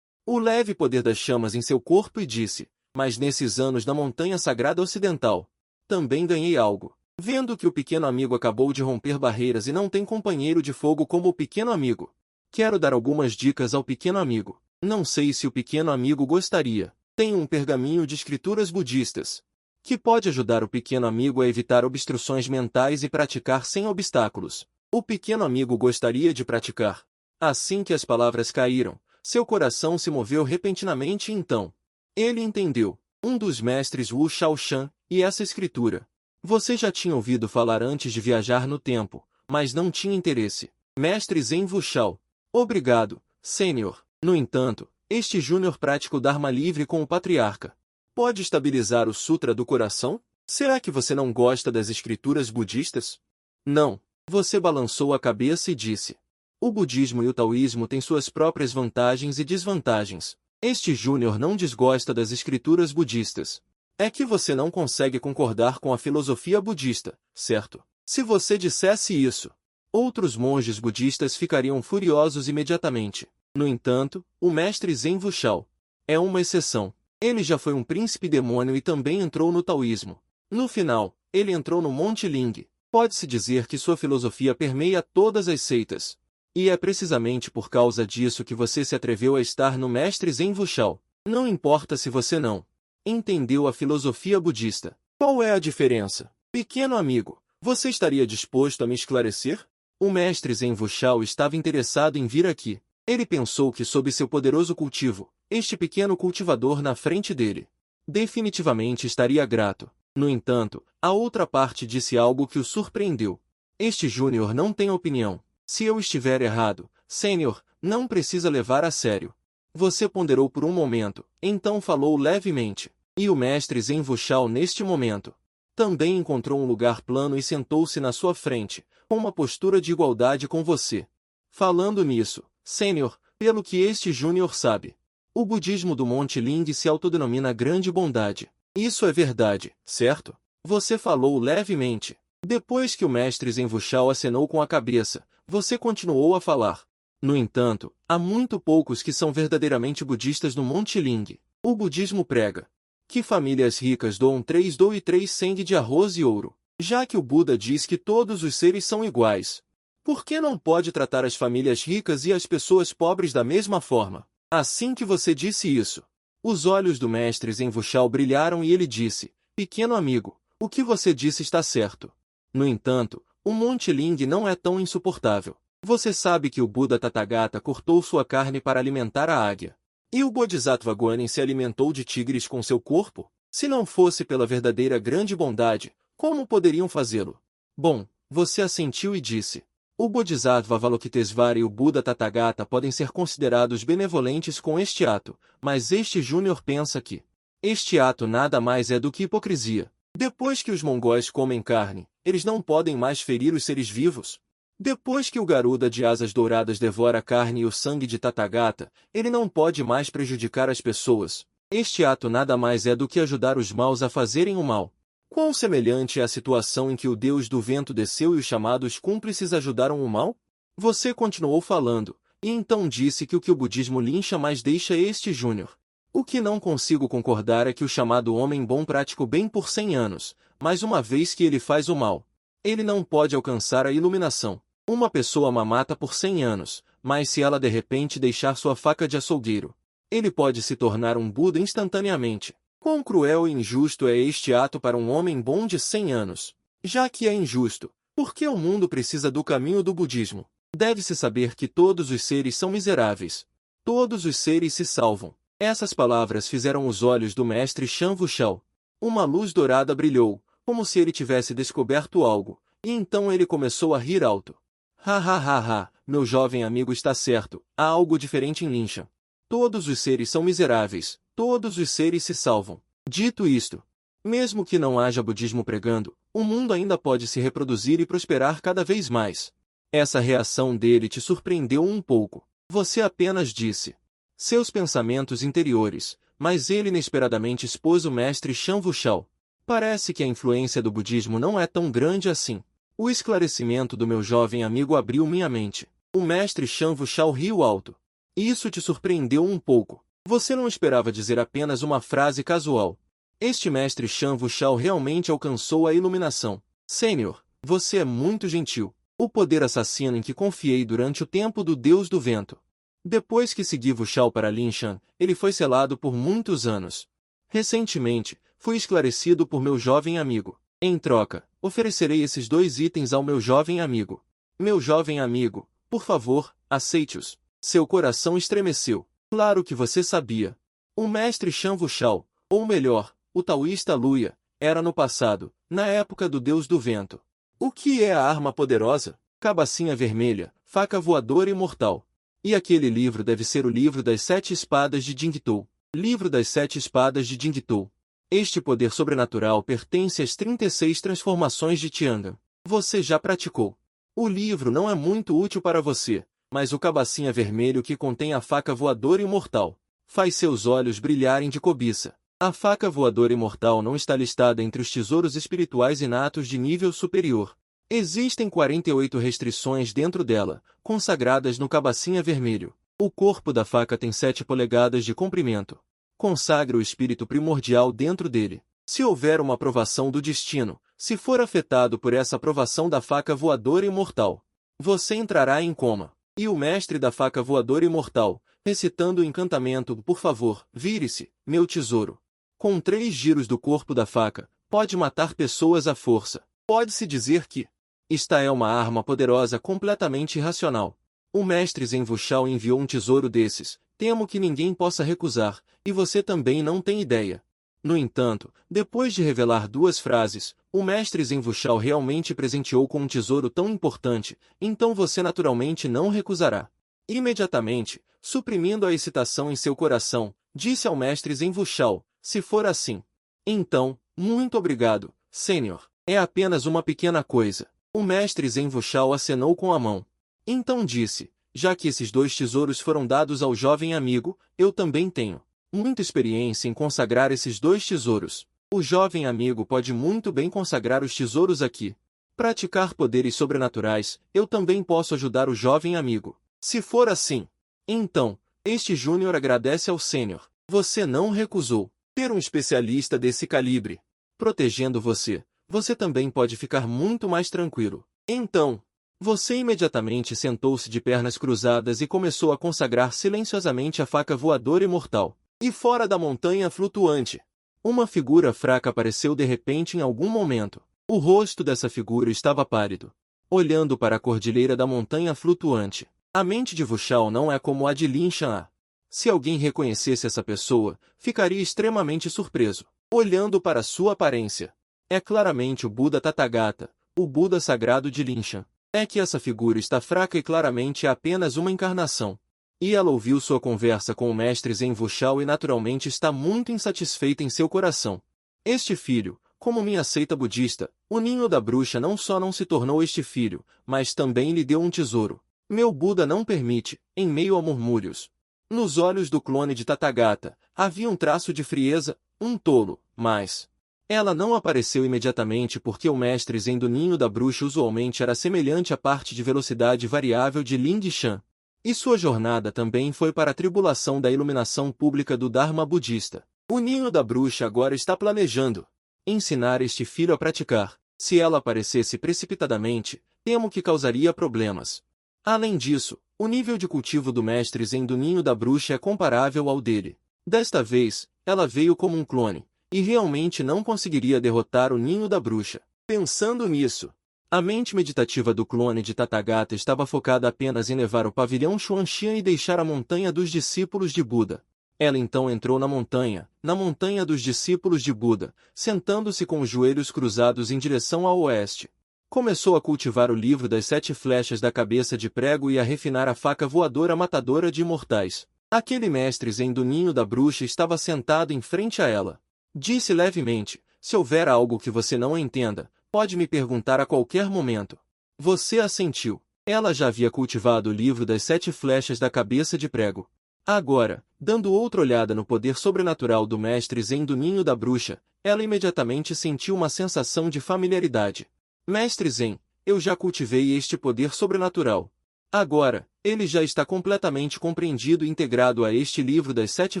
o leve poder das chamas em seu corpo e disse, mas nesses anos na Montanha Sagrada Ocidental, também ganhei algo. Vendo que o pequeno amigo acabou de romper barreiras e não tem companheiro de fogo como o pequeno amigo, quero dar algumas dicas ao pequeno amigo. Não sei se o pequeno amigo gostaria. Tenho um pergaminho de escrituras budistas, que pode ajudar o pequeno amigo a evitar obstruções mentais e praticar sem obstáculos. O pequeno amigo gostaria de praticar. Assim que as palavras caíram, seu coração se moveu repentinamente e então ele entendeu. Um dos mestres Wu Shao Shan, e essa escritura. Você já tinha ouvido falar antes de viajar no tempo, mas não tinha interesse. Mestre Zen Wu Shao. Obrigado, Sênior. No entanto, este júnior prático Dharma livre com o patriarca. Pode estabilizar o Sutra do coração? Será que você não gosta das escrituras budistas? Não. Você balançou a cabeça e disse. O budismo e o taoísmo têm suas próprias vantagens e desvantagens. Este júnior não desgosta das escrituras budistas. É que você não consegue concordar com a filosofia budista, certo? Se você dissesse isso, outros monges budistas ficariam furiosos imediatamente. No entanto, o mestre Zen Wu Shao é uma exceção. Ele já foi um príncipe demônio e também entrou no taoísmo. No final, ele entrou no Monte Ling. Pode-se dizer que sua filosofia permeia todas as seitas. E é precisamente por causa disso que você se atreveu a estar no mestre Zen Wu Shao. Não importa se você não entendeu a filosofia budista. Qual é a diferença? Pequeno amigo, você estaria disposto a me esclarecer? O mestre Zen Wu Shao estava interessado em vir aqui. Ele pensou que sob seu poderoso cultivo, este pequeno cultivador na frente dele definitivamente estaria grato. No entanto, a outra parte disse algo que o surpreendeu. Este júnior não tem opinião. Se eu estiver errado, Sênior, não precisa levar a sério. Você ponderou por um momento, então falou levemente. E o mestre Zen Wu Shao neste momento também encontrou um lugar plano e sentou-se na sua frente, com uma postura de igualdade com você. Falando nisso, Sênior, pelo que este júnior sabe, o budismo do Monte Ling se autodenomina grande bondade. Isso é verdade, certo? Você falou levemente. Depois que o mestre Zen Wu Shao acenou com a cabeça, você continuou a falar. No entanto, há muito poucos que são verdadeiramente budistas no Monte Ling. O budismo prega que famílias ricas doam 3 do e 3 seng de arroz e ouro. Já que o Buda diz que todos os seres são iguais, por que não pode tratar as famílias ricas e as pessoas pobres da mesma forma? Assim que você disse isso, os olhos do mestre Zen Wu Shao brilharam e ele disse, pequeno amigo, o que você disse está certo. No entanto, o Monte Ling não é tão insuportável. Você sabe que o Buda Tathagata cortou sua carne para alimentar a águia. E o Bodhisattva Guanin se alimentou de tigres com seu corpo? Se não fosse pela verdadeira grande bondade, como poderiam fazê-lo? Bom, você assentiu e disse. O Bodhisattva Avalokitesvara e o Buda Tathagata podem ser considerados benevolentes com este ato, mas este júnior pensa que este ato nada mais é do que hipocrisia. Depois que os mongóis comem carne, eles não podem mais ferir os seres vivos. Depois que o Garuda de asas douradas devora a carne e o sangue de Tathagata, ele não pode mais prejudicar as pessoas. Este ato nada mais é do que ajudar os maus a fazerem o mal. Quão semelhante é a situação em que o deus do vento desceu e os chamados cúmplices ajudaram o mal? Você continuou falando, e então disse que o budismo lincha mais deixa este júnior. O que não consigo concordar é que o chamado homem bom pratica o bem por 100 anos, mas uma vez que ele faz o mal, ele não pode alcançar a iluminação. Uma pessoa má mata por 100 anos, mas se ela de repente deixar sua faca de açougueiro, ele pode se tornar um Buda instantaneamente. Quão cruel e injusto é este ato para um homem bom de 100 anos? Já que é injusto, por que o mundo precisa do caminho do budismo? Deve-se saber que todos os seres são miseráveis. Todos os seres se salvam. Essas palavras fizeram os olhos do mestre Shan Wu Shao. Uma luz dourada brilhou, como se ele tivesse descoberto algo, e então ele começou a rir alto. Ha ha ha ha, meu jovem amigo está certo, há algo diferente em Linshan. Todos os seres são miseráveis, todos os seres se salvam. Dito isto, mesmo que não haja budismo pregando, o mundo ainda pode se reproduzir e prosperar cada vez mais. Essa reação dele te surpreendeu um pouco. Você apenas disse seus pensamentos interiores, mas ele inesperadamente expôs o mestre Shan Wuchao. Parece que a influência do budismo não é tão grande assim. O esclarecimento do meu jovem amigo abriu minha mente. O mestre Shan Wuchao riu alto. Isso te surpreendeu um pouco. Você não esperava dizer apenas uma frase casual. Este mestre Shan Wuchao realmente alcançou a iluminação. Senhor, você é muito gentil. O poder assassino em que confiei durante o tempo do Deus do Vento. Depois que segui Wuchao para Linshan, ele foi selado por muitos anos. Recentemente, fui esclarecido por meu jovem amigo. Em troca, oferecerei esses 2 itens ao meu jovem amigo. Meu jovem amigo, por favor, aceite-os. Seu coração estremeceu. Claro que você sabia. O mestre Shan Wuchao, ou melhor, o taoísta Luya, era no passado, na época do Deus do Vento. O que é a arma poderosa? Cabacinha vermelha, faca voadora imortal. E aquele livro deve ser o livro das 7 espadas de Jingtou. Livro das 7 espadas de Jingtou. Este poder sobrenatural pertence às 36 transformações de Tiangan. Você já praticou. O livro não é muito útil para você, mas o cabacinha vermelho que contém a faca voadora imortal faz seus olhos brilharem de cobiça. A faca voadora imortal não está listada entre os tesouros espirituais inatos de nível superior. Existem 48 restrições dentro dela, consagradas no cabacinha vermelho. O corpo da faca tem 7 polegadas de comprimento. Consagra o espírito primordial dentro dele. Se houver uma aprovação do destino, se for afetado por essa aprovação da faca voadora imortal, você entrará em coma. E o mestre da faca voadora imortal, recitando o encantamento, por favor, vire-se, meu tesouro. Com 3 giros do corpo da faca, pode matar pessoas à força. Pode-se dizer que esta é uma arma poderosa completamente irracional. O mestre Zen Wuchao enviou um tesouro desses, temo que ninguém possa recusar, e você também não tem ideia. No entanto, depois de revelar 2 frases, o mestre Zen Wuchao realmente presenteou com um tesouro tão importante, então você naturalmente não recusará. Imediatamente, suprimindo a excitação em seu coração, disse ao mestre Zen Wuchao, se for assim. Então, muito obrigado, Senhor. É apenas uma pequena coisa. O mestre Zen Wuchao acenou com a mão. Então disse, já que esses 2 tesouros foram dados ao jovem amigo, eu também tenho muita experiência em consagrar esses 2 tesouros. O jovem amigo pode muito bem consagrar os tesouros aqui. Praticar poderes sobrenaturais, eu também posso ajudar o jovem amigo. Se for assim, então, este júnior agradece ao sênior. Você não recusou ter um especialista desse calibre protegendo você. Você também pode ficar muito mais tranquilo. Então, você imediatamente sentou-se de pernas cruzadas e começou a consagrar silenciosamente a faca voadora imortal. E fora da montanha flutuante, uma figura fraca apareceu de repente em algum momento. O rosto dessa figura estava pálido, olhando para a cordilheira da montanha flutuante. A mente de Wuchao não é como a de Linshan. Se alguém reconhecesse essa pessoa, ficaria extremamente surpreso, olhando para sua aparência. É claramente o Buda Tathagata, o Buda sagrado de Linshan. É que essa figura está fraca e claramente é apenas uma encarnação. E ela ouviu sua conversa com o mestre Zen Wuchao e naturalmente está muito insatisfeita em seu coração. Este filho, como minha seita budista, o ninho da bruxa não só não se tornou este filho, mas também lhe deu um tesouro. Meu Buda não permite, em meio a murmúrios. Nos olhos do clone de Tathagata, havia um traço de frieza, um tolo, mas ela não apareceu imediatamente porque o mestre Zen do ninho da bruxa usualmente era semelhante à parte de velocidade variável de Lin Dishan. E sua jornada também foi para a tribulação da iluminação pública do Dharma budista. O ninho da bruxa agora está planejando ensinar este filho a praticar. Se ela aparecesse precipitadamente, temo que causaria problemas. Além disso, o nível de cultivo do mestre Zen do ninho da bruxa é comparável ao dele. Desta vez, ela veio como um clone, e realmente não conseguiria derrotar o ninho da bruxa. Pensando nisso, a mente meditativa do clone de Tathagata estava focada apenas em levar o pavilhão Xuanxian e deixar a montanha dos discípulos de Buda. Ela então entrou na montanha dos discípulos de Buda, sentando-se com os joelhos cruzados em direção ao oeste. Começou a cultivar o livro das 7 flechas da cabeça de prego e a refinar a faca voadora matadora de imortais. Aquele mestre Zen do ninho da bruxa estava sentado em frente a ela. Disse levemente: se houver algo que você não entenda, pode me perguntar a qualquer momento. Você assentiu. Ela já havia cultivado o livro das 7 flechas da cabeça de prego. Agora, dando outra olhada no poder sobrenatural do mestre Zen do ninho da bruxa, ela imediatamente sentiu uma sensação de familiaridade. Mestre Zen, eu já cultivei este poder sobrenatural. Agora, ele já está completamente compreendido e integrado a este livro das 7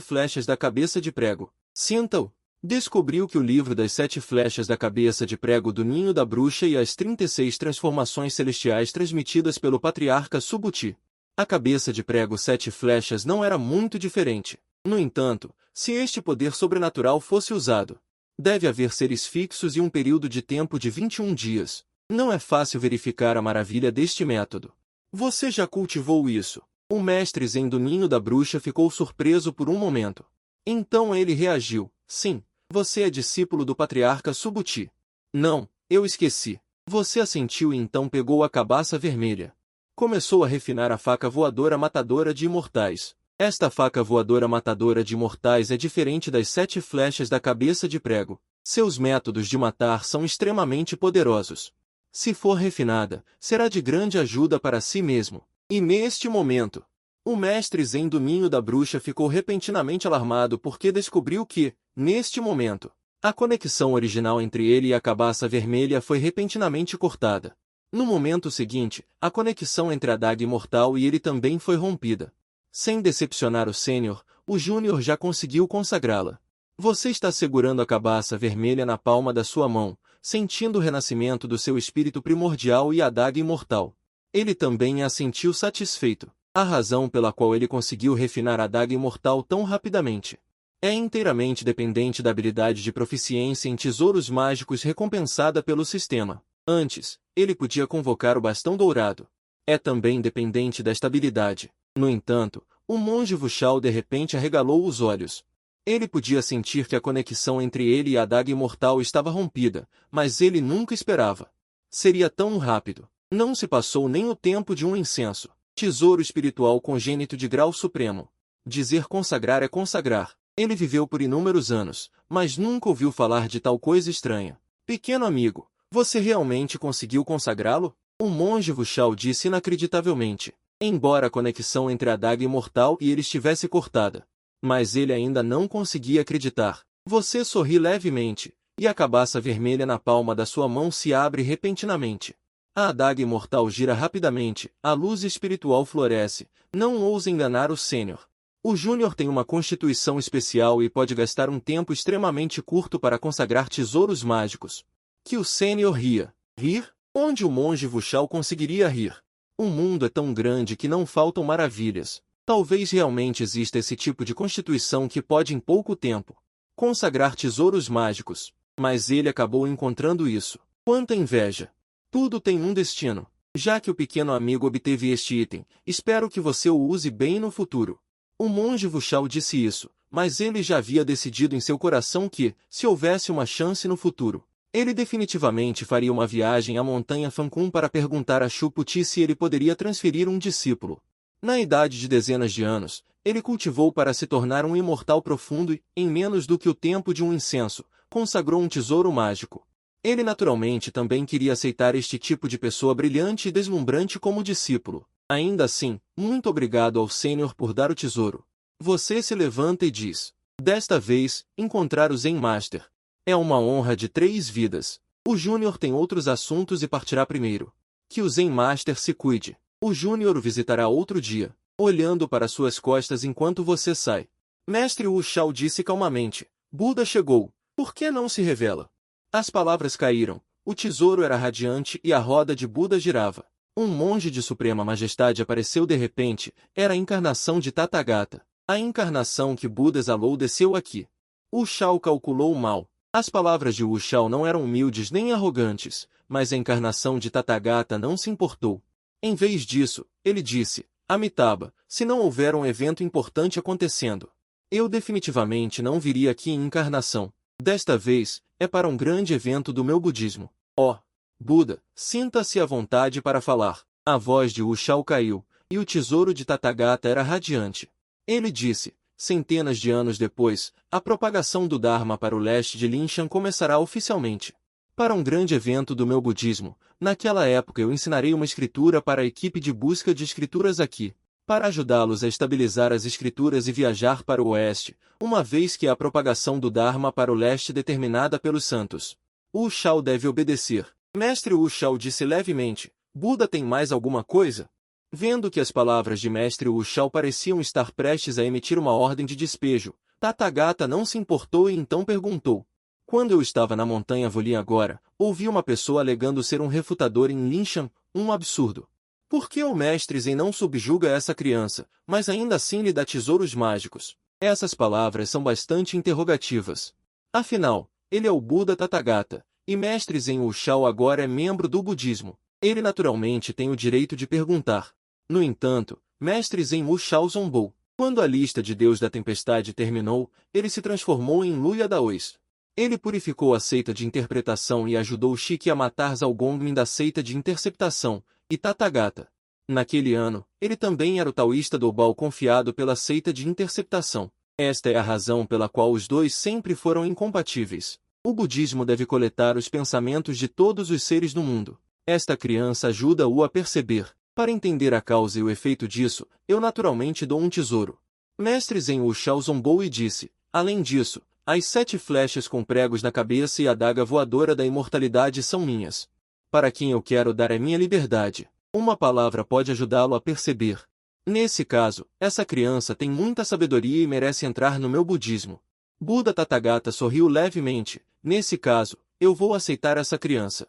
flechas da cabeça de prego. Sinta-o. Descobriu que o livro das 7 flechas da cabeça de prego do ninho da bruxa e as 36 transformações celestiais transmitidas pelo patriarca Subhuti. A cabeça de prego 7 flechas não era muito diferente. No entanto, se este poder sobrenatural fosse usado, deve haver seres fixos e um período de tempo de 21 dias. Não é fácil verificar a maravilha deste método. Você já cultivou isso? O mestre Zen do ninho da bruxa ficou surpreso por um momento. Então ele reagiu: sim, você é discípulo do patriarca Subhuti. Não, eu esqueci. Você assentiu e então pegou a cabaça vermelha. Começou a refinar a faca voadora matadora de imortais. Esta faca voadora matadora de imortais é diferente das 7 flechas da cabeça de prego. Seus métodos de matar são extremamente poderosos. Se for refinada, será de grande ajuda para si mesmo. E neste momento, o mestre Zen do ninho da bruxa ficou repentinamente alarmado porque descobriu que, neste momento, a conexão original entre ele e a cabaça vermelha foi repentinamente cortada. No momento seguinte, a conexão entre a daga imortal e ele também foi rompida. Sem decepcionar o sênior, o júnior já conseguiu consagrá-la. Você está segurando a cabaça vermelha na palma da sua mão, sentindo o renascimento do seu espírito primordial e a daga imortal. Ele também a sentiu satisfeito. A razão pela qual ele conseguiu refinar a daga imortal tão rapidamente é inteiramente dependente da habilidade de proficiência em tesouros mágicos recompensada pelo sistema. Antes, ele podia convocar o bastão dourado. É também dependente desta habilidade. No entanto, o monge Vushao de repente arregalou os olhos. Ele podia sentir que a conexão entre ele e a daga imortal estava rompida, mas ele nunca esperava. Seria tão rápido. Não se passou nem o tempo de um incenso. Tesouro espiritual congênito de grau supremo. Dizer consagrar é consagrar. Ele viveu por inúmeros anos, mas nunca ouviu falar de tal coisa estranha. Pequeno amigo, você realmente conseguiu consagrá-lo? O monge Vushao disse inacreditavelmente, embora a conexão entre a daga imortal e ele estivesse cortada. Mas ele ainda não conseguia acreditar. Você sorri levemente, e a cabaça vermelha na palma da sua mão se abre repentinamente. A adaga imortal gira rapidamente, a luz espiritual floresce. Não ouse enganar o sênior. O júnior tem uma constituição especial e pode gastar um tempo extremamente curto para consagrar tesouros mágicos. Que o sênior ria. Rir? Onde o monge Vushao conseguiria rir? O mundo é tão grande que não faltam maravilhas. Talvez realmente exista esse tipo de constituição que pode em pouco tempo consagrar tesouros mágicos. Mas ele acabou encontrando isso. Quanta inveja! Tudo tem um destino. Já que o pequeno amigo obteve este item, espero que você o use bem no futuro. O monge Vushao disse isso, mas ele já havia decidido em seu coração que, se houvesse uma chance no futuro, ele definitivamente faria uma viagem à montanha Fancun para perguntar a Subhuti se ele poderia transferir um discípulo. Na idade de dezenas de anos, ele cultivou para se tornar um imortal profundo e, em menos do que o tempo de um incenso, consagrou um tesouro mágico. Ele naturalmente também queria aceitar este tipo de pessoa brilhante e deslumbrante como discípulo. Ainda assim, muito obrigado ao sênior por dar o tesouro. Você se levanta e diz: desta vez, encontrar o Zen Master. É uma honra de 3 vidas. O Júnior tem outros assuntos e partirá primeiro. Que o Zen Master se cuide. O Júnior o visitará outro dia, olhando para suas costas enquanto você sai. Mestre Wu Shao disse calmamente: Buda chegou. Por que não se revela? As palavras caíram. O tesouro era radiante e a roda de Buda girava. Um monge de suprema majestade apareceu de repente. Era a encarnação de Tathagata. A encarnação que Buda exalou desceu aqui. Wu Shao calculou mal. As palavras de Wu Shao não eram humildes nem arrogantes, mas a encarnação de Tathagata não se importou. Em vez disso, ele disse: Amitabha, se não houver um evento importante acontecendo, eu definitivamente não viria aqui em encarnação. Desta vez, é para um grande evento do meu budismo. Oh! Buda, sinta-se à vontade para falar. A voz de Wu Shao caiu, e o tesouro de Tathagata era radiante. Ele disse, centenas de anos depois, a propagação do Dharma para o leste de Linshan começará oficialmente. Para um grande evento do meu budismo, naquela época eu ensinarei uma escritura para a equipe de busca de escrituras aqui, para ajudá-los a estabilizar as escrituras e viajar para o oeste, uma vez que a propagação do Dharma para o leste determinada pelos santos. Wu Shao deve obedecer. Mestre Wu Shao disse levemente, Buda tem mais alguma coisa? Vendo que as palavras de Mestre Wu Shao pareciam estar prestes a emitir uma ordem de despejo, Tathagata não se importou e então perguntou. Quando eu estava na montanha Volin agora, ouvi uma pessoa alegando ser um refutador em Linshan, um absurdo. Por que o Mestre Zen não subjuga essa criança, mas ainda assim lhe dá tesouros mágicos? Essas palavras são bastante interrogativas. Afinal, ele é o Buda Tathagata, e Mestre Zen Wu Shao agora é membro do budismo. Ele naturalmente tem o direito de perguntar. No entanto, Mestre Zen Wu Shao zombou. Quando a lista de Deus da Tempestade terminou, ele se transformou em Luya Daois. Ele purificou a seita de interpretação e ajudou Shiki a matar Zalgongmin da seita de interceptação, e Tathagata. Naquele ano, ele também era o taoísta Dobal confiado pela seita de interceptação. Esta é a razão pela qual os dois sempre foram incompatíveis. O budismo deve coletar os pensamentos de todos os seres do mundo. Esta criança ajuda-o a perceber. Para entender a causa e o efeito disso, eu naturalmente dou um tesouro. Mestre Zen Wu Shao zombou e disse, além disso, as 7 flechas com pregos na cabeça e a adaga voadora da imortalidade são minhas. Para quem eu quero dar é minha liberdade. Uma palavra pode ajudá-lo a perceber. Nesse caso, essa criança tem muita sabedoria e merece entrar no meu budismo. Buda Tathagata sorriu levemente. Nesse caso, eu vou aceitar essa criança.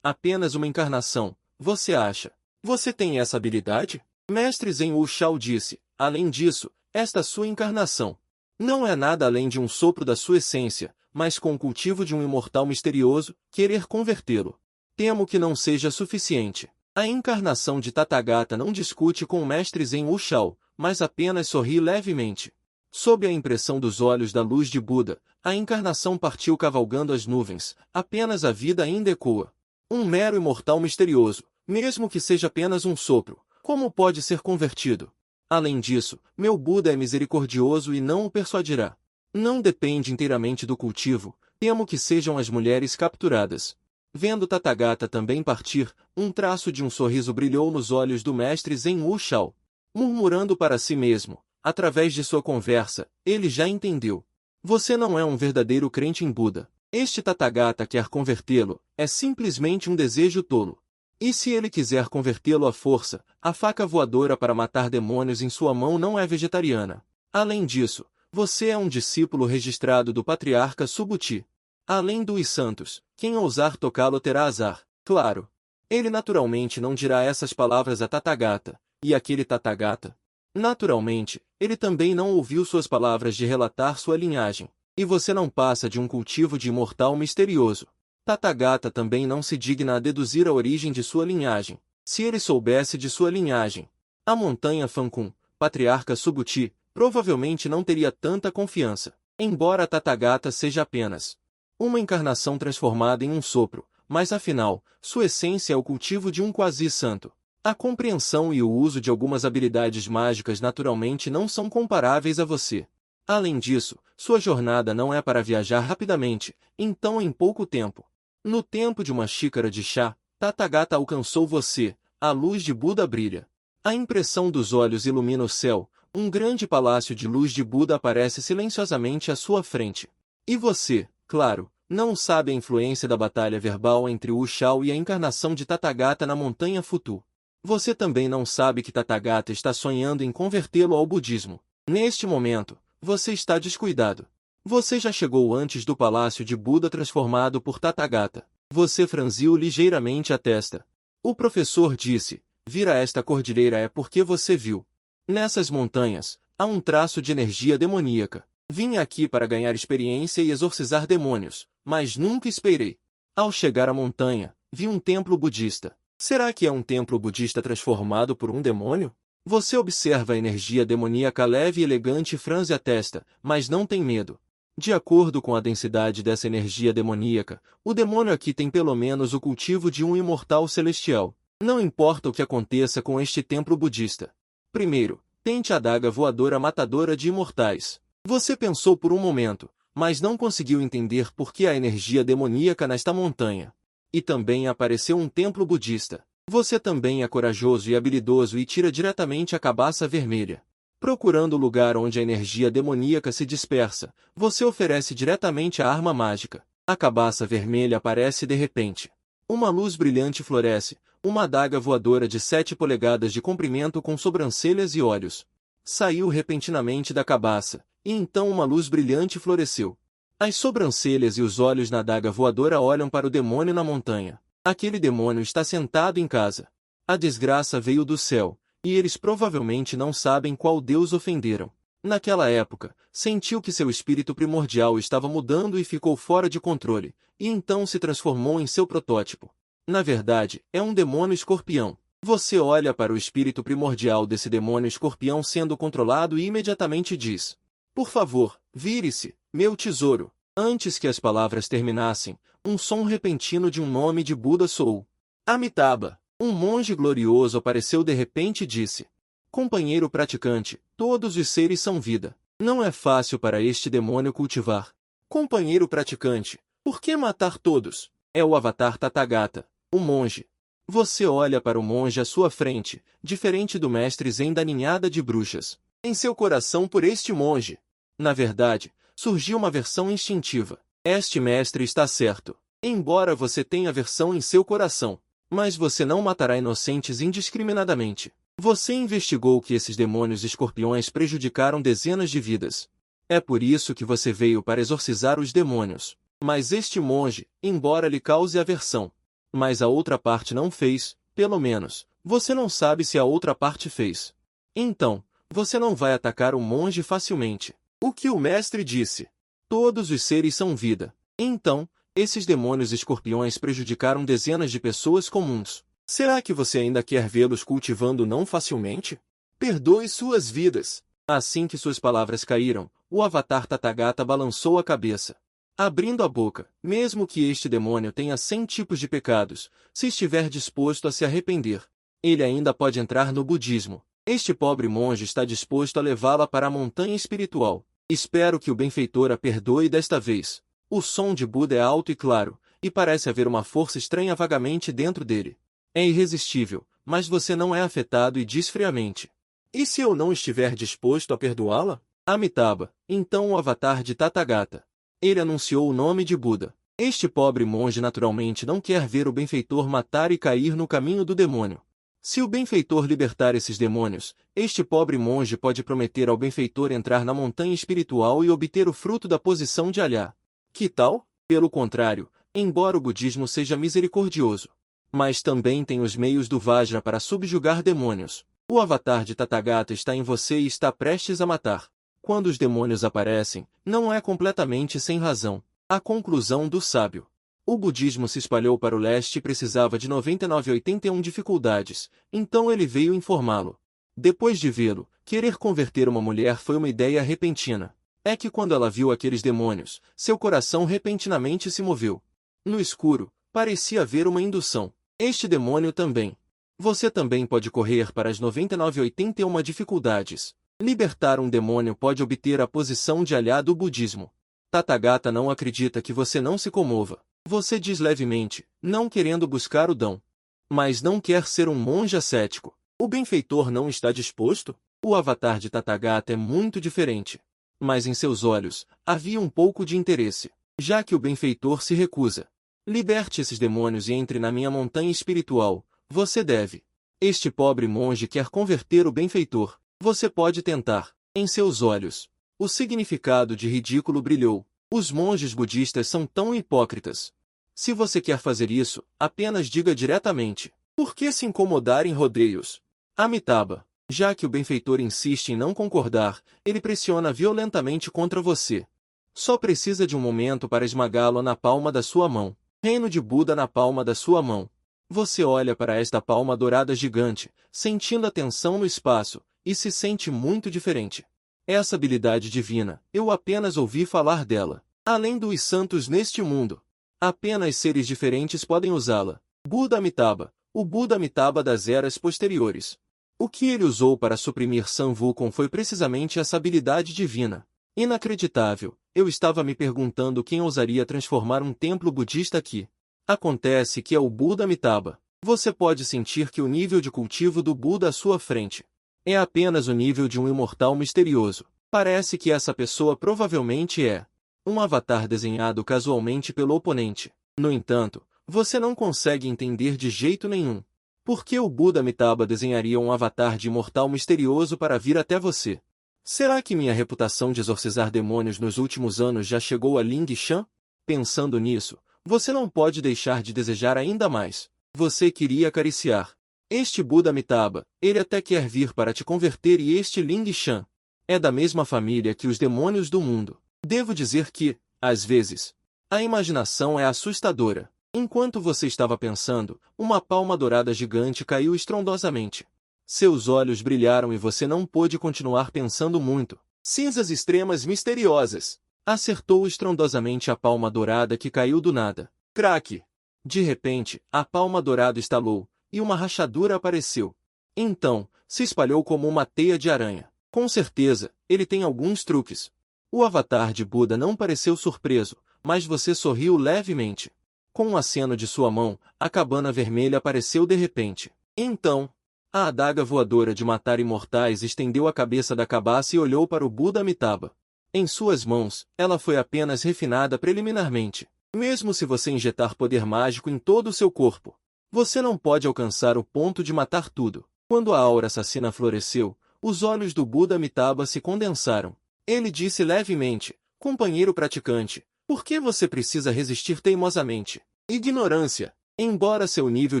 Apenas uma encarnação, você acha? Você tem essa habilidade? Mestre Zen Wu Shao disse, além disso, esta sua encarnação não é nada além de um sopro da sua essência, mas com o cultivo de um imortal misterioso, querer convertê-lo. Temo que não seja suficiente. A encarnação de Tathagata não discute com o Mestre Zen Wu Shao, mas apenas sorri levemente. Sob a impressão dos olhos da luz de Buda, a encarnação partiu cavalgando as nuvens, apenas a vida ainda ecoa. Um mero imortal misterioso, mesmo que seja apenas um sopro, como pode ser convertido? Além disso, meu Buda é misericordioso e não o persuadirá. Não depende inteiramente do cultivo, temo que sejam as mulheres capturadas. Vendo Tathagata também partir, um traço de um sorriso brilhou nos olhos do mestre Zen Wu Shao. Murmurando para si mesmo, através de sua conversa, ele já entendeu. Você não é um verdadeiro crente em Buda. Este Tathagata quer convertê-lo, é simplesmente um desejo tolo. E se ele quiser convertê-lo à força, a faca voadora para matar demônios em sua mão não é vegetariana. Além disso, você é um discípulo registrado do patriarca Subhuti. Além dos santos, quem ousar tocá-lo terá azar, claro. Ele naturalmente não dirá essas palavras a Tathagata, e aquele Tathagata. Naturalmente, ele também não ouviu suas palavras de relatar sua linhagem, e você não passa de um cultivo de imortal misterioso. Tathagata também não se digna a deduzir a origem de sua linhagem. Se ele soubesse de sua linhagem, a montanha Fankun, patriarca Subhuti, provavelmente não teria tanta confiança, embora Tathagata seja apenas uma encarnação transformada em um sopro, mas afinal, sua essência é o cultivo de um quasi-santo. A compreensão e o uso de algumas habilidades mágicas naturalmente não são comparáveis a você. Além disso, sua jornada não é para viajar rapidamente, então em pouco tempo. No tempo de uma xícara de chá, Tathagata alcançou você, a luz de Buda brilha. A impressão dos olhos ilumina o céu, um grande palácio de luz de Buda aparece silenciosamente à sua frente. E você, claro, não sabe a influência da batalha verbal entre Wu Shao e a encarnação de Tathagata na montanha Futu. Você também não sabe que Tathagata está sonhando em convertê-lo ao budismo. Neste momento, você está descuidado. Você já chegou antes do palácio de Buda transformado por Tathagata. Você franziu ligeiramente a testa. O professor disse, vir a esta cordilheira é porque você viu. Nessas montanhas, há um traço de energia demoníaca. Vim aqui para ganhar experiência e exorcizar demônios, mas nunca esperei. Ao chegar à montanha, vi um templo budista. Será que é um templo budista transformado por um demônio? Você observa a energia demoníaca leve e elegante e franze a testa, mas não tem medo. De acordo com a densidade dessa energia demoníaca, o demônio aqui tem pelo menos o cultivo de um imortal celestial. Não importa o que aconteça com este templo budista. Primeiro, tente a adaga voadora matadora de imortais. Você pensou por um momento, mas não conseguiu entender por que há energia demoníaca nesta montanha. E também apareceu um templo budista. Você também é corajoso e habilidoso e tira diretamente a cabaça vermelha. Procurando o lugar onde a energia demoníaca se dispersa, você oferece diretamente a arma mágica. A cabaça vermelha aparece de repente. Uma luz brilhante floresce, uma adaga voadora de 7 polegadas de comprimento com sobrancelhas e olhos. Saiu repentinamente da cabaça, e então uma luz brilhante floresceu. As sobrancelhas e os olhos na adaga voadora olham para o demônio na montanha. Aquele demônio está sentado em casa. A desgraça veio do céu, e eles provavelmente não sabem qual Deus ofenderam. Naquela época, sentiu que seu espírito primordial estava mudando e ficou fora de controle, e então se transformou em seu protótipo. Na verdade, é um demônio escorpião. Você olha para o espírito primordial desse demônio escorpião sendo controlado e imediatamente diz: "Por favor, vire-se, meu tesouro." Antes que as palavras terminassem, um som repentino de um nome de Buda soou. Amitabha. Um monge glorioso apareceu de repente e disse: "Companheiro praticante, todos os seres são vida. Não é fácil para este demônio cultivar. Companheiro praticante, por que matar todos?" É o Avatar Tathagata, o monge. Você olha para o monge à sua frente, diferente do mestre Zen da ninhada de bruxas. Em seu coração por este monge. Na verdade, surgiu uma versão instintiva. Este mestre está certo. Embora você tenha aversão em seu coração, mas você não matará inocentes indiscriminadamente. Você investigou que esses demônios escorpiões prejudicaram dezenas de vidas. É por isso que você veio para exorcizar os demônios. Mas este monge, embora lhe cause aversão, mas a outra parte não fez, pelo menos, você não sabe se a outra parte fez. Então, você não vai atacar o monge facilmente. O que o mestre disse? Todos os seres são vida. Então, esses demônios escorpiões prejudicaram dezenas de pessoas comuns. Será que você ainda quer vê-los cultivando não facilmente? Perdoe suas vidas. Assim que suas palavras caíram, o Avatar Tathagata balançou a cabeça, abrindo a boca. Mesmo que este demônio tenha 100 tipos de pecados, se estiver disposto a se arrepender, ele ainda pode entrar no budismo. Este pobre monge está disposto a levá-la para a montanha espiritual. Espero que o benfeitor a perdoe desta vez. O som de Buda é alto e claro, e parece haver uma força estranha vagamente dentro dele. É irresistível, mas você não é afetado e diz friamente: "E se eu não estiver disposto a perdoá-la?" Amitabha, então o Avatar de Tathagata. Ele anunciou o nome de Buda. Este pobre monge naturalmente não quer ver o benfeitor matar e cair no caminho do demônio. Se o benfeitor libertar esses demônios, este pobre monge pode prometer ao benfeitor entrar na montanha espiritual e obter o fruto da posição de Alhá. Que tal? Pelo contrário, embora o budismo seja misericordioso, mas também tem os meios do Vajra para subjugar demônios. O Avatar de Tathagata está em você e está prestes a matar. Quando os demônios aparecem, não é completamente sem razão. A conclusão do sábio. O budismo se espalhou para o leste e precisava de 99,81 dificuldades, então ele veio informá-lo. Depois de vê-lo, querer converter uma mulher foi uma ideia repentina. É que quando ela viu aqueles demônios, seu coração repentinamente se moveu. No escuro, parecia haver uma indução. Este demônio também. Você também pode correr para as 99,81 dificuldades. Libertar um demônio pode obter a posição de Alhá do budismo. Tathagata não acredita que você não se comova. Você diz levemente, não querendo buscar o dão. Mas não quer ser um monge ascético. O benfeitor não está disposto? O Avatar de Tathagata é muito diferente. Mas em seus olhos, havia um pouco de interesse. Já que o benfeitor se recusa. Liberte esses demônios e entre na minha montanha espiritual. Você deve. Este pobre monge quer converter o benfeitor. Você pode tentar. Em seus olhos, o significado de ridículo brilhou. Os monges budistas são tão hipócritas. Se você quer fazer isso, apenas diga diretamente. Por que se incomodar em rodeios? Amitabha. Já que o benfeitor insiste em não concordar, ele pressiona violentamente contra você. Só precisa de um momento para esmagá-lo na palma da sua mão. Reino de Buda na palma da sua mão. Você olha para esta palma dourada gigante, sentindo a tensão no espaço, e se sente muito diferente. Essa habilidade divina, eu apenas ouvi falar dela. Além dos santos neste mundo, apenas seres diferentes podem usá-la. Buda Amitabha, o Buda Amitabha das eras posteriores. O que ele usou para suprimir Sun Wukong foi precisamente essa habilidade divina. Inacreditável, eu estava me perguntando quem ousaria transformar um templo budista aqui. Acontece que é o Buda Amitabha. Você pode sentir que o nível de cultivo do Buda à sua frente é apenas o nível de um imortal misterioso. Parece que essa pessoa provavelmente é um avatar desenhado casualmente pelo oponente. No entanto, você não consegue entender de jeito nenhum. Por que o Buda Amitabha desenharia um avatar de imortal misterioso para vir até você? Será que minha reputação de exorcizar demônios nos últimos anos já chegou a Ling Shan? Pensando nisso, você não pode deixar de desejar ainda mais. Você queria acariciar este Buda Amitabha, ele até quer vir para te converter e este Ling Shan é da mesma família que os demônios do mundo. Devo dizer que, às vezes, a imaginação é assustadora. Enquanto você estava pensando, uma palma dourada gigante caiu estrondosamente. Seus olhos brilharam e você não pôde continuar pensando muito. Cinzas extremas misteriosas. Acertou estrondosamente a palma dourada que caiu do nada. Craque! De repente, a palma dourada estalou, e uma rachadura apareceu. Então, se espalhou como uma teia de aranha. Com certeza, ele tem alguns truques. O avatar de Buda não pareceu surpreso, mas você sorriu levemente. Com um aceno de sua mão, a cabana vermelha apareceu de repente. Então, a adaga voadora de matar imortais estendeu a cabeça da cabaça e olhou para o Buda Amitabha. Em suas mãos, ela foi apenas refinada preliminarmente. Mesmo se você injetar poder mágico em todo o seu corpo, você não pode alcançar o ponto de matar tudo. Quando a aura assassina floresceu, os olhos do Buda Amitabha se condensaram. Ele disse levemente: companheiro praticante, por que você precisa resistir teimosamente? Ignorância. Embora seu nível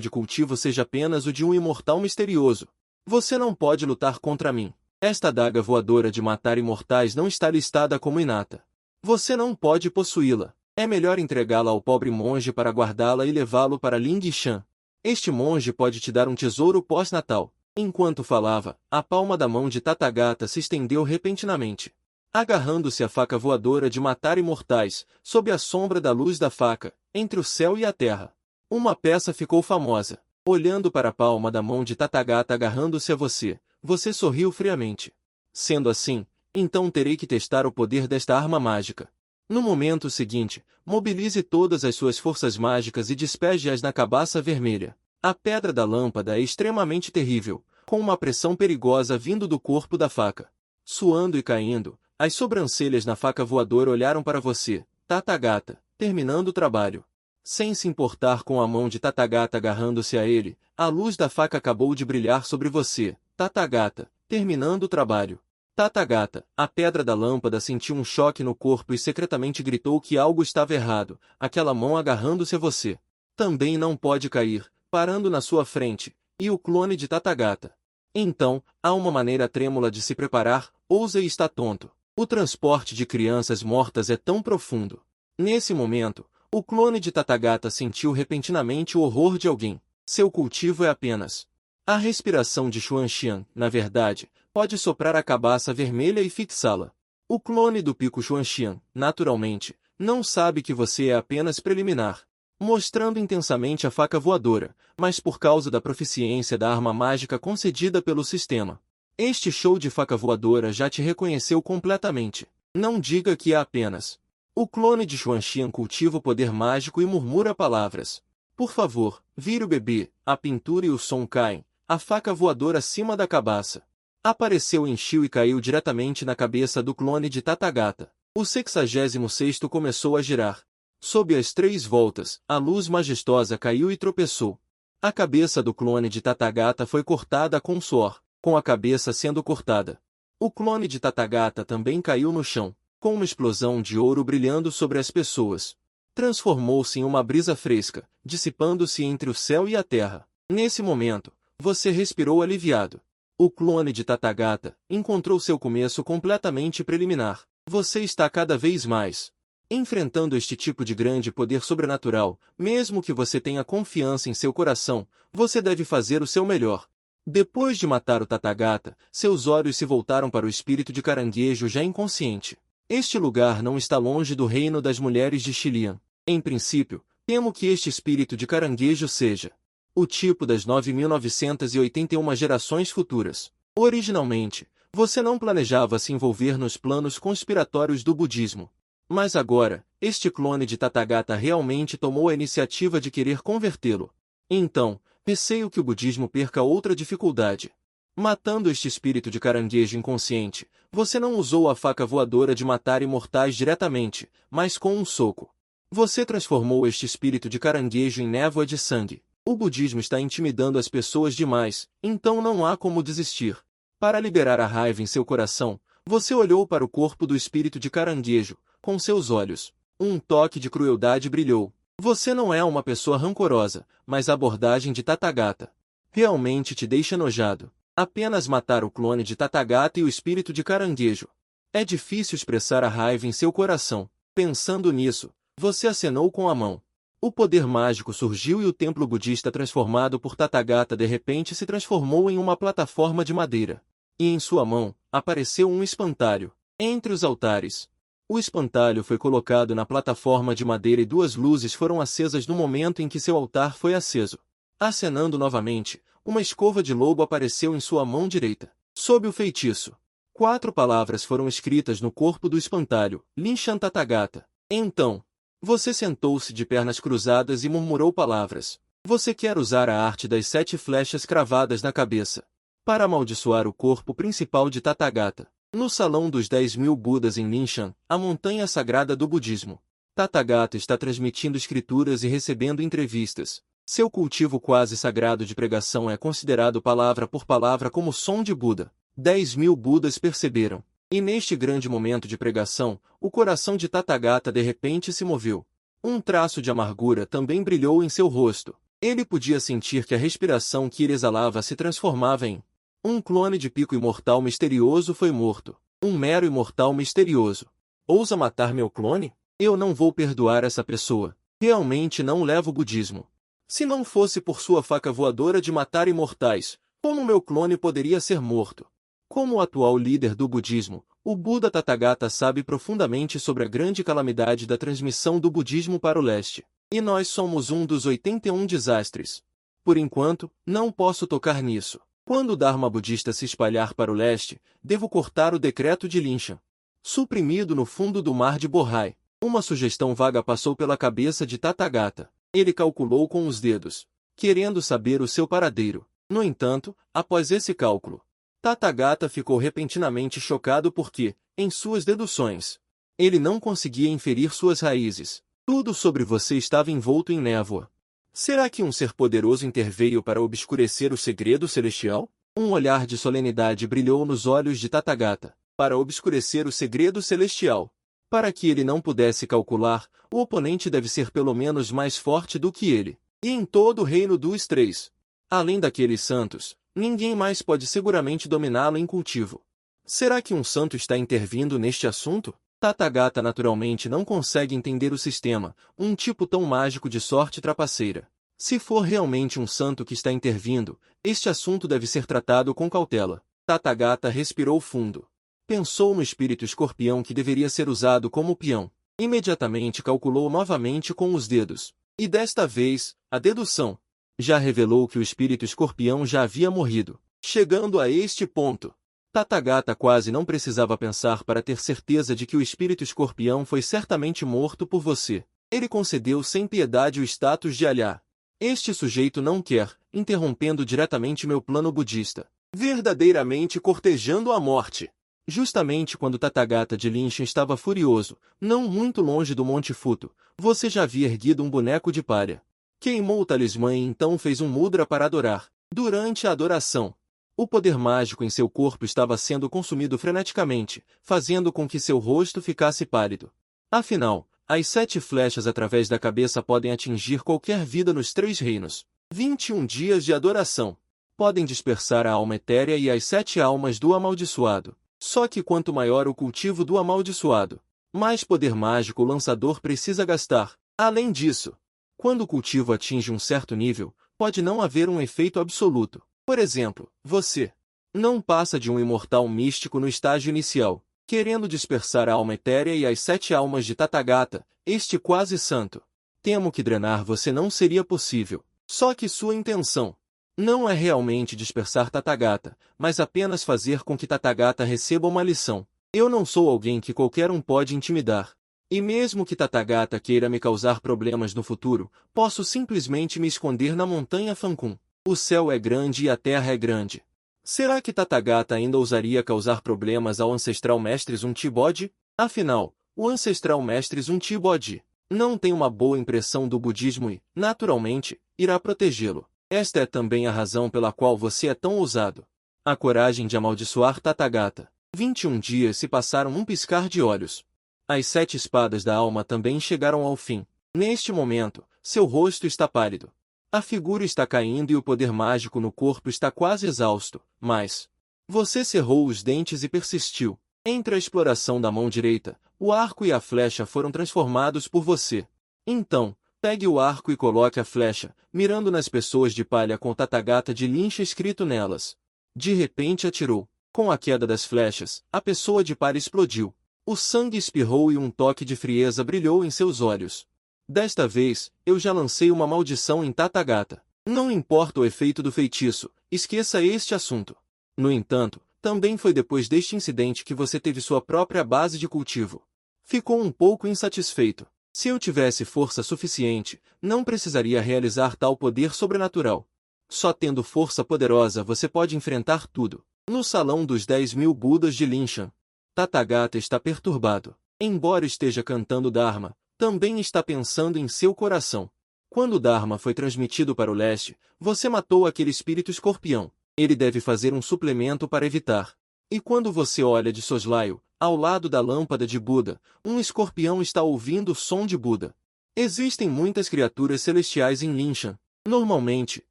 de cultivo seja apenas o de um imortal misterioso, você não pode lutar contra mim. Esta adaga voadora de matar imortais não está listada como inata. Você não pode possuí-la. É melhor entregá-la ao pobre monge para guardá-la e levá-lo para Ling Shan. Este monge pode te dar um tesouro pós-natal. Enquanto falava, a palma da mão de Tathagata se estendeu repentinamente, agarrando-se à faca voadora de matar imortais, sob a sombra da luz da faca, entre o céu e a terra. Uma peça ficou famosa. Olhando para a palma da mão de Tathagata agarrando-se a você, você sorriu friamente. Sendo assim, então terei que testar o poder desta arma mágica. No momento seguinte, mobilize todas as suas forças mágicas e despeje-as na cabaça vermelha. A pedra da lâmpada é extremamente terrível, com uma pressão perigosa vindo do corpo da faca. Suando e caindo, as sobrancelhas na faca voadora olharam para você, Tathagata, terminando o trabalho. Sem se importar com a mão de Tathagata agarrando-se a ele, a luz da faca acabou de brilhar sobre você, Tathagata, terminando o trabalho. Tathagata, a pedra da lâmpada sentiu um choque no corpo e secretamente gritou que algo estava errado, aquela mão agarrando-se a você. Também não pode cair, parando na sua frente, e o clone de Tathagata. Então, há uma maneira trêmula de se preparar, ousa e está tonto. O transporte de crianças mortas é tão profundo. Nesse momento, o clone de Tathagata sentiu repentinamente o horror de alguém. Seu cultivo é apenas a respiração de Xuanxian, na verdade, pode soprar a cabaça vermelha e fixá-la. O clone do pico Xuanxian, naturalmente, não sabe que você é apenas preliminar, mostrando intensamente a faca voadora, mas por causa da proficiência da arma mágica concedida pelo sistema. Este show de faca voadora já te reconheceu completamente. Não diga que é apenas. O clone de Xuanxian cultiva o poder mágico e murmura palavras. Por favor, vire o bebê, a pintura e o som caem, a faca voadora acima da cabaça. Apareceu em Shio e caiu diretamente na cabeça do clone de Tathagata. O 66º começou a girar. Sob as 3 voltas, a luz majestosa caiu e tropeçou. A cabeça do clone de Tathagata foi cortada com suor, com a cabeça sendo cortada. O clone de Tathagata também caiu no chão, com uma explosão de ouro brilhando sobre as pessoas. Transformou-se em uma brisa fresca, dissipando-se entre o céu e a terra. Nesse momento, você respirou aliviado. O clone de Tathagata encontrou seu começo completamente preliminar. Você está cada vez mais enfrentando este tipo de grande poder sobrenatural. Mesmo que você tenha confiança em seu coração, você deve fazer o seu melhor. Depois de matar o Tathagata, seus olhos se voltaram para o espírito de caranguejo já inconsciente. Este lugar não está longe do reino das mulheres de Xilian. Em princípio, temo que este espírito de caranguejo seja o tipo das 9.981 gerações futuras. Originalmente, você não planejava se envolver nos planos conspiratórios do budismo. Mas agora, este clone de Tathagata realmente tomou a iniciativa de querer convertê-lo. Então, receio que o budismo perca outra dificuldade. Matando este espírito de caranguejo inconsciente, você não usou a faca voadora de matar imortais diretamente, mas com um soco. Você transformou este espírito de caranguejo em névoa de sangue. O budismo está intimidando as pessoas demais, então não há como desistir. Para liberar a raiva em seu coração, você olhou para o corpo do espírito de caranguejo, com seus olhos. Um toque de crueldade brilhou. Você não é uma pessoa rancorosa, mas a abordagem de Tathagata realmente te deixa enojado. Apenas matar o clone de Tathagata e o espírito de caranguejo. É difícil expressar a raiva em seu coração. Pensando nisso, você acenou com a mão. O poder mágico surgiu e o templo budista transformado por Tathagata de repente se transformou em uma plataforma de madeira. E em sua mão, apareceu um espantalho. Entre os altares. O espantalho foi colocado na plataforma de madeira e duas luzes foram acesas no momento em que seu altar foi aceso. Acenando novamente, uma escova de lobo apareceu em sua mão direita. Sob o feitiço, 4 palavras foram escritas no corpo do espantalho, Linchan Tathagata. Então, você sentou-se de pernas cruzadas e murmurou palavras. Você quer usar a arte das 7 flechas cravadas na cabeça para amaldiçoar o corpo principal de Tathagata. No Salão dos 10.000 Budas em Linchan, a montanha sagrada do budismo, Tathagata está transmitindo escrituras e recebendo entrevistas. Seu cultivo quase sagrado de pregação é considerado palavra por palavra como som de Buda. 10.000 Budas perceberam. E neste grande momento de pregação, o coração de Tathagata de repente se moveu. Um traço de amargura também brilhou em seu rosto. Ele podia sentir que a respiração que ele exalava se transformava em um clone de pico imortal misterioso foi morto. Um mero imortal misterioso. Ousa matar meu clone? Eu não vou perdoar essa pessoa. Realmente não levo o budismo. Se não fosse por sua faca voadora de matar imortais, como meu clone poderia ser morto? Como o atual líder do budismo, o Buda Tathagata sabe profundamente sobre a grande calamidade da transmissão do budismo para o leste. E nós somos um dos 81 desastres. Por enquanto, não posso tocar nisso. Quando o Dharma budista se espalhar para o leste, devo cortar o decreto de Linchan. Suprimido no fundo do mar de Bohai. Uma sugestão vaga passou pela cabeça de Tathagata. Ele calculou com os dedos, querendo saber o seu paradeiro. No entanto, após esse cálculo, Tathagata ficou repentinamente chocado porque, em suas deduções, ele não conseguia inferir suas raízes. Tudo sobre você estava envolto em névoa. Será que um ser poderoso interveio para obscurecer o segredo celestial? Um olhar de solenidade brilhou nos olhos de Tathagata, para obscurecer o segredo celestial. Para que ele não pudesse calcular, o oponente deve ser pelo menos mais forte do que ele. E em todo o reino dos 3, além daqueles santos, ninguém mais pode seguramente dominá-lo em cultivo. Será que um santo está intervindo neste assunto? Tathagata naturalmente não consegue entender o sistema, um tipo tão mágico de sorte trapaceira. Se for realmente um santo que está intervindo, este assunto deve ser tratado com cautela. Tathagata respirou fundo. Pensou no espírito escorpião que deveria ser usado como peão. Imediatamente calculou novamente com os dedos. E desta vez, a dedução já revelou que o espírito escorpião já havia morrido. Chegando a este ponto, Tathagata quase não precisava pensar para ter certeza de que o espírito escorpião foi certamente morto por você. Ele concedeu sem piedade o status de alhá. Este sujeito não quer, interrompendo diretamente meu plano budista. Verdadeiramente cortejando a morte. Justamente quando Tathagata de Linchan estava furioso, não muito longe do Monte Futo, você já havia erguido um boneco de palha. Queimou o talismã e então fez um mudra para adorar. Durante a adoração, o poder mágico em seu corpo estava sendo consumido freneticamente, fazendo com que seu rosto ficasse pálido. Afinal, as 7 flechas através da cabeça podem atingir qualquer vida nos 3 reinos. 21 dias de adoração podem dispersar a alma etérea e as 7 almas do amaldiçoado. Só que quanto maior o cultivo do amaldiçoado, mais poder mágico o lançador precisa gastar. Além disso, quando o cultivo atinge um certo nível, pode não haver um efeito absoluto. Por exemplo, você não passa de um imortal místico no estágio inicial, querendo dispersar a alma etérea e as 7 almas de Tathagata, este quase santo. Temo que drenar você não seria possível. Só que sua intenção não é realmente dispersar Tathagata, mas apenas fazer com que Tathagata receba uma lição. Eu não sou alguém que qualquer um pode intimidar. E mesmo que Tathagata queira me causar problemas no futuro, posso simplesmente me esconder na montanha Fankun. O céu é grande e a terra é grande. Será que Tathagata ainda ousaria causar problemas ao ancestral mestre Zuntibode? Afinal, o ancestral mestre Zuntibode não tem uma boa impressão do budismo e, naturalmente, irá protegê-lo. Esta é também a razão pela qual você é tão ousado. A coragem de amaldiçoar Tathagata. 21 dias se passaram num piscar de olhos. As 7 espadas da alma também chegaram ao fim. Neste momento, seu rosto está pálido. A figura está caindo e o poder mágico no corpo está quase exausto, mas você cerrou os dentes e persistiu. Entre a exploração da mão direita, o arco e a flecha foram transformados por você. Então, pegue o arco e coloque a flecha, mirando nas pessoas de palha com Tathagata de lincha escrito nelas. De repente atirou. Com a queda das flechas, a pessoa de palha explodiu. O sangue espirrou e um toque de frieza brilhou em seus olhos. Desta vez, eu já lancei uma maldição em Tathagata. Não importa o efeito do feitiço, esqueça este assunto. No entanto, também foi depois deste incidente que você teve sua própria base de cultivo. Ficou um pouco insatisfeito. Se eu tivesse força suficiente, não precisaria realizar tal poder sobrenatural. Só tendo força poderosa você pode enfrentar tudo. No salão dos 10.000 Budas de Linshan, Tathagata está perturbado. Embora esteja cantando Dharma, também está pensando em seu coração. Quando o Dharma foi transmitido para o leste, você matou aquele espírito escorpião. Ele deve fazer um suplemento para evitar. E quando você olha de soslaio, ao lado da lâmpada de Buda, um escorpião está ouvindo o som de Buda. Existem muitas criaturas celestiais em Linshan. Normalmente,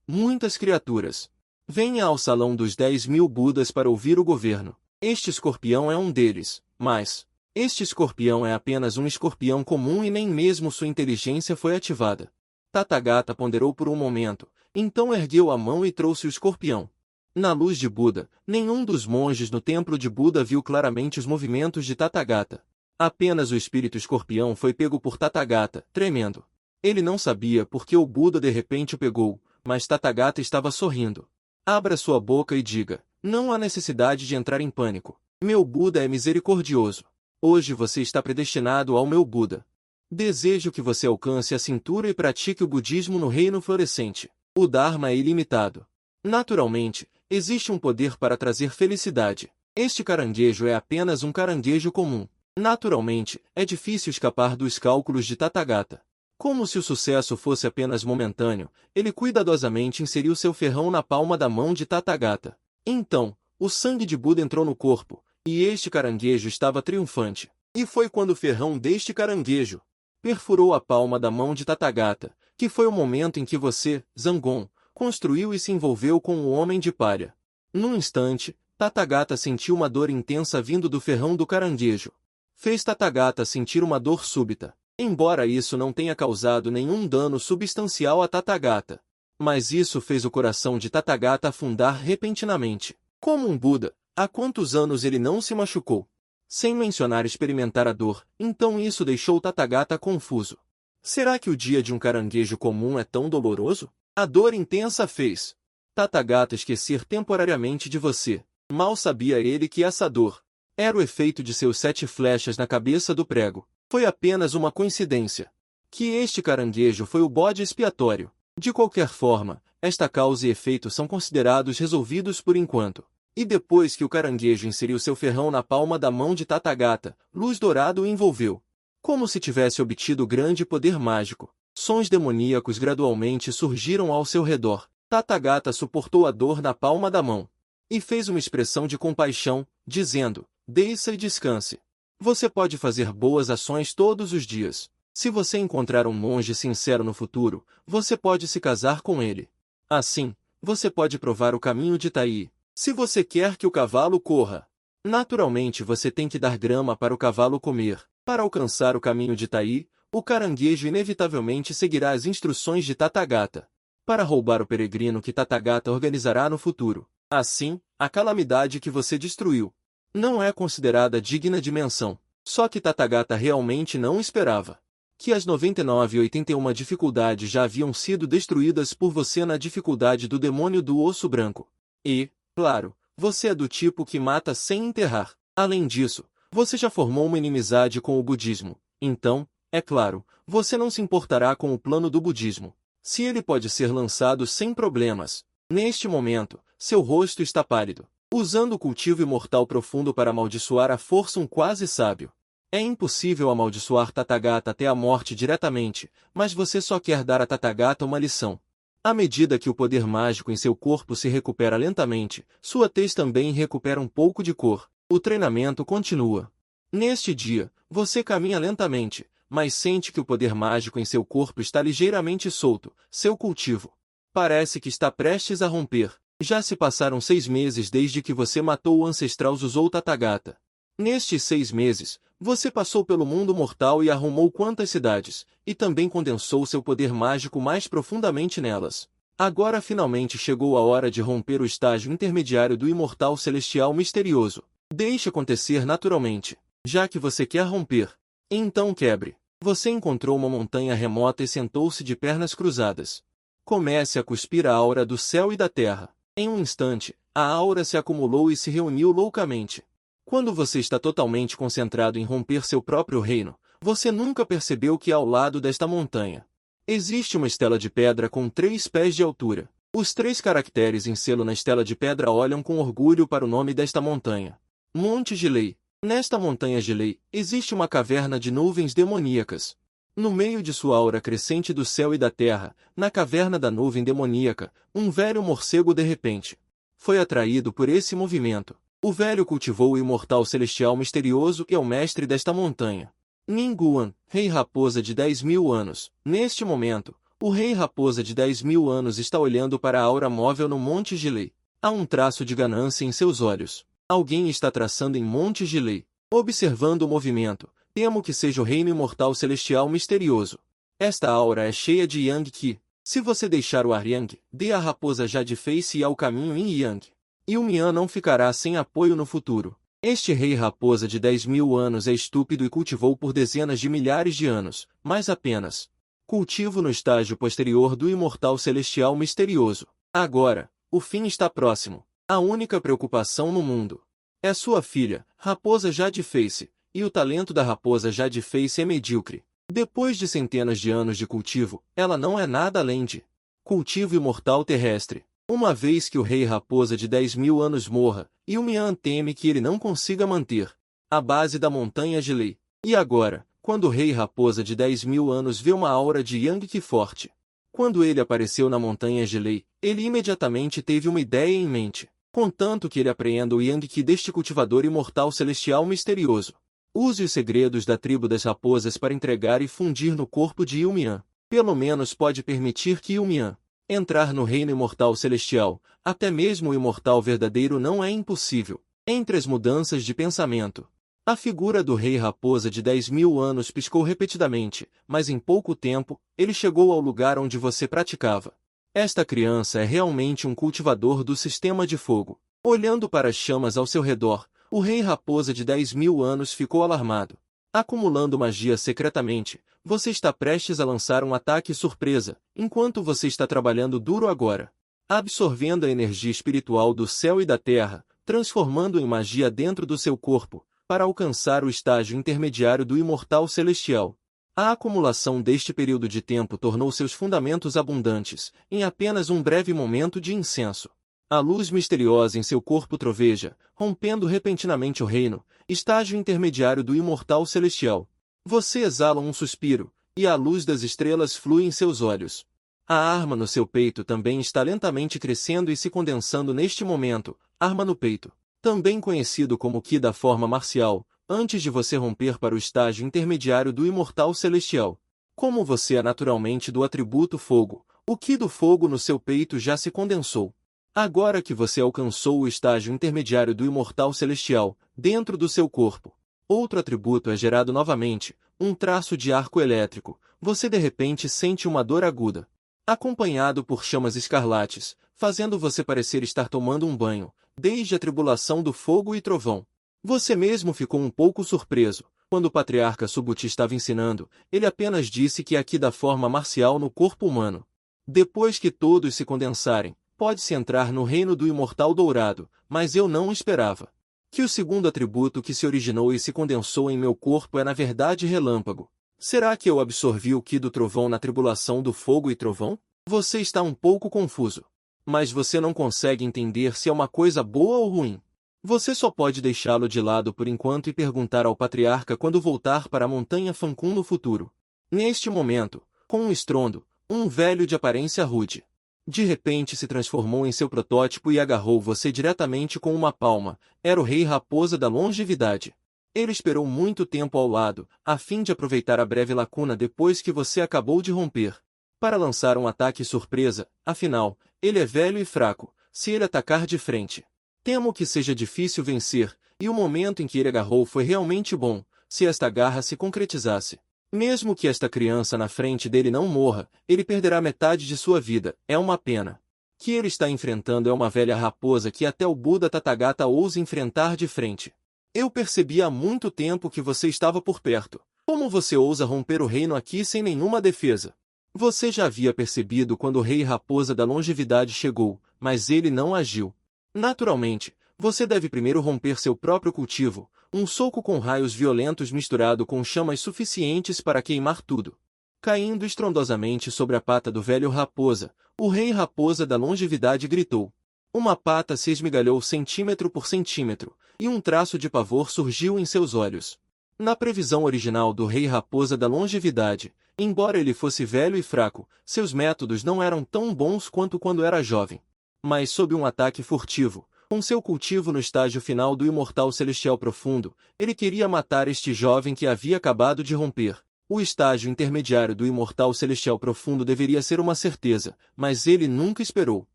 muitas criaturas. Venha ao salão dos 10.000 Budas para ouvir o governo. Este escorpião é um deles, mas este escorpião é apenas um escorpião comum e nem mesmo sua inteligência foi ativada. Tathagata ponderou por um momento, então ergueu a mão e trouxe o escorpião. Na luz de Buda, nenhum dos monges no templo de Buda viu claramente os movimentos de Tathagata. Apenas o espírito escorpião foi pego por Tathagata, tremendo. Ele não sabia por que o Buda de repente o pegou, mas Tathagata estava sorrindo. Abra sua boca e diga, não há necessidade de entrar em pânico. Meu Buda é misericordioso. Hoje você está predestinado ao meu Buda. Desejo que você alcance a cintura e pratique o budismo no reino florescente. O Dharma é ilimitado. Naturalmente, existe um poder para trazer felicidade. Este caranguejo é apenas um caranguejo comum. Naturalmente, é difícil escapar dos cálculos de Tathagata. Como se o sucesso fosse apenas momentâneo, ele cuidadosamente inseriu seu ferrão na palma da mão de Tathagata. Então, o sangue de Buda entrou no corpo, e este caranguejo estava triunfante. E foi quando o ferrão deste caranguejo perfurou a palma da mão de Tathagata, que foi o momento em que você, Zangon, construiu e se envolveu com o homem de palha. Num instante, Tathagata sentiu uma dor intensa vindo do ferrão do caranguejo. Fez Tathagata sentir uma dor súbita. Embora isso não tenha causado nenhum dano substancial a Tathagata. Mas isso fez o coração de Tathagata afundar repentinamente. Como um Buda, há quantos anos ele não se machucou? Sem mencionar experimentar a dor, então isso deixou Tathagata confuso. Será que o dia de um caranguejo comum é tão doloroso? A dor intensa fez Tathagata esquecer temporariamente de você. Mal sabia ele que essa dor era o efeito de seus 7 flechas na cabeça do prego. Foi apenas uma coincidência. Que este caranguejo foi o bode expiatório. De qualquer forma, esta causa e efeito são considerados resolvidos por enquanto. E depois que o caranguejo inseriu seu ferrão na palma da mão de Tathagata, luz dourada o envolveu. Como se tivesse obtido grande poder mágico. Sons demoníacos gradualmente surgiram ao seu redor. Tathagata suportou a dor na palma da mão. E fez uma expressão de compaixão, dizendo, desça e descanse. Você pode fazer boas ações todos os dias. Se você encontrar um monge sincero no futuro, você pode se casar com ele. Assim, você pode provar o caminho de Tai. Se você quer que o cavalo corra, naturalmente você tem que dar grama para o cavalo comer. Para alcançar o caminho de Tai, o caranguejo inevitavelmente seguirá as instruções de Tathagata. para roubar o peregrino que Tathagata organizará no futuro. Assim, a calamidade que você destruiu não é considerada digna de menção. Só que Tathagata realmente não esperava que as 99 e 81 dificuldades já haviam sido destruídas por você na dificuldade do demônio do osso branco. E, claro, você é do tipo que mata sem enterrar. Além disso, você já formou uma inimizade com o budismo. Então, é claro, você não se importará com o plano do budismo. Se ele pode ser lançado sem problemas. Neste momento, seu rosto está pálido, usando o cultivo imortal profundo para amaldiçoar à força um quase sábio. É impossível amaldiçoar Tathagata até a morte diretamente, mas você só quer dar a Tathagata uma lição. À medida que o poder mágico em seu corpo se recupera lentamente, sua tez também recupera um pouco de cor. O treinamento continua. Neste dia, você caminha lentamente, mas sente que o poder mágico em seu corpo está ligeiramente solto. Seu cultivo parece que está prestes a romper. Já se passaram 6 meses desde que você matou o ancestral Zuzou Tathagata. Nestes 6 meses, você passou pelo mundo mortal e arrumou quantas cidades, e também condensou seu poder mágico mais profundamente nelas. Agora finalmente chegou a hora de romper o estágio intermediário do imortal celestial misterioso. Deixe acontecer naturalmente, já que você quer romper. Então quebre. Você encontrou uma montanha remota e sentou-se de pernas cruzadas. Comece a cuspir a aura do céu e da terra. Em um instante, a aura se acumulou e se reuniu loucamente. Quando você está totalmente concentrado em romper seu próprio reino, você nunca percebeu que ao lado desta montanha existe uma estela de pedra com 3 pés de altura. Os 3 caracteres em selo na estela de pedra olham com orgulho para o nome desta montanha. Monte Gilei. Nesta montanha Gilei, existe uma caverna de nuvens demoníacas. No meio de sua aura crescente do céu e da terra, na caverna da nuvem demoníaca, um velho morcego de repente foi atraído por esse movimento. O velho cultivou o imortal celestial misterioso e é o mestre desta montanha. Ningguang, rei raposa de 10.000 anos. Neste momento, o rei raposa de 10.000 anos está olhando para a aura móvel no Monte Gilei. Há um traço de ganância em seus olhos. Alguém está traçando em Monte Gilei. Observando o movimento, temo que seja o reino imortal celestial misterioso. Esta aura é cheia de Yang Qi. Se você deixar o ar Yang, dê a raposa Jade-face e ao caminho em Yang. E o Mian não ficará sem apoio no futuro. Este rei raposa de 10.000 anos é estúpido e cultivou por dezenas de milhares de anos, mas apenas cultivo no estágio posterior do imortal celestial misterioso. Agora, o fim está próximo. A única preocupação no mundo é sua filha, Raposa Jade-face, e o talento da Raposa Jade-face é medíocre. Depois de centenas de anos de cultivo, ela não é nada além de cultivo imortal terrestre. Uma vez que o rei raposa de 10.000 anos morra, e o Mian teme que ele não consiga manter a base da montanha Gilei. E agora, quando o rei raposa de 10.000 anos vê uma aura de Yang Qi forte. Quando ele apareceu na montanha Gilei, ele imediatamente teve uma ideia em mente. Contanto que ele apreenda o Yang Qi deste cultivador imortal celestial misterioso. Use os segredos da tribo das raposas para entregar e fundir no corpo de Ilmian. Pelo menos pode permitir que Ilmian entrar no reino imortal celestial. Até mesmo o imortal verdadeiro não é impossível. Entre as mudanças de pensamento, a figura do rei raposa de 10.000 anos piscou repetidamente, mas em pouco tempo, ele chegou ao lugar onde você praticava. Esta criança é realmente um cultivador do sistema de fogo. Olhando para as chamas ao seu redor, o rei raposa de 10.000 anos ficou alarmado. Acumulando magia secretamente, você está prestes a lançar um ataque surpresa, enquanto você está trabalhando duro agora, absorvendo a energia espiritual do céu e da terra, transformando em magia dentro do seu corpo, para alcançar o estágio intermediário do imortal celestial. A acumulação deste período de tempo tornou seus fundamentos abundantes, em apenas um breve momento de incenso. A luz misteriosa em seu corpo troveja, rompendo repentinamente o reino, estágio intermediário do imortal celestial. Você exala um suspiro, e a luz das estrelas flui em seus olhos. A arma no seu peito também está lentamente crescendo e se condensando neste momento, arma no peito. Também conhecido como Ki da forma marcial, antes de você romper para o estágio intermediário do imortal celestial. Como você é naturalmente do atributo fogo, o Ki do fogo no seu peito já se condensou. Agora que você alcançou o estágio intermediário do imortal celestial, dentro do seu corpo, outro atributo é gerado novamente, um traço de arco elétrico. Você de repente sente uma dor aguda. acompanhado por chamas escarlates, fazendo você parecer estar tomando um banho, desde a tribulação do fogo e trovão. Você mesmo ficou um pouco surpreso. Quando o patriarca Subuti estava ensinando, ele apenas disse que aqui dá forma marcial no corpo humano. Depois que todos se condensarem, pode-se entrar no reino do imortal dourado, mas eu não esperava. Que o segundo atributo que se originou e se condensou em meu corpo é na verdade relâmpago. Será que eu absorvi o Ki do trovão na tribulação do fogo e trovão? Você está um pouco confuso. Mas você não consegue entender se é uma coisa boa ou ruim. Você só pode deixá-lo de lado por enquanto e perguntar ao patriarca quando voltar para a montanha Fancum no futuro. Neste momento, com um estrondo, um velho de aparência rude, de repente se transformou em seu protótipo e agarrou você diretamente com uma palma. Era o Rei Raposa da Longevidade. Ele esperou muito tempo ao lado, a fim de aproveitar a breve lacuna depois que você acabou de romper, para lançar um ataque surpresa. Afinal, ele é velho e fraco. Se ele atacar de frente, temo que seja difícil vencer, e o momento em que ele agarrou foi realmente bom, se esta garra se concretizasse. Mesmo que esta criança na frente dele não morra, ele perderá metade de sua vida. É uma pena. Que ele está enfrentando é uma velha raposa que até o Buda Tathagata ousa enfrentar de frente. Eu percebi há muito tempo que você estava por perto. Como você ousa romper o reino aqui sem nenhuma defesa? Você já havia percebido quando o Rei Raposa da Longevidade chegou, mas ele não agiu. Naturalmente, você deve primeiro romper seu próprio cultivo, um soco com raios violentos misturado com chamas suficientes para queimar tudo. Caindo estrondosamente sobre a pata do velho raposa, o Rei Raposa da Longevidade gritou. Uma pata se esmigalhou centímetro por centímetro, e um traço de pavor surgiu em seus olhos. Na previsão original do Rei Raposa da Longevidade, embora ele fosse velho e fraco, seus métodos não eram tão bons quanto quando era jovem. Mas sob um ataque furtivo, com seu cultivo no estágio final do Imortal Celestial Profundo, ele queria matar este jovem que havia acabado de romper. O estágio intermediário do Imortal Celestial Profundo deveria ser uma certeza, mas ele nunca esperou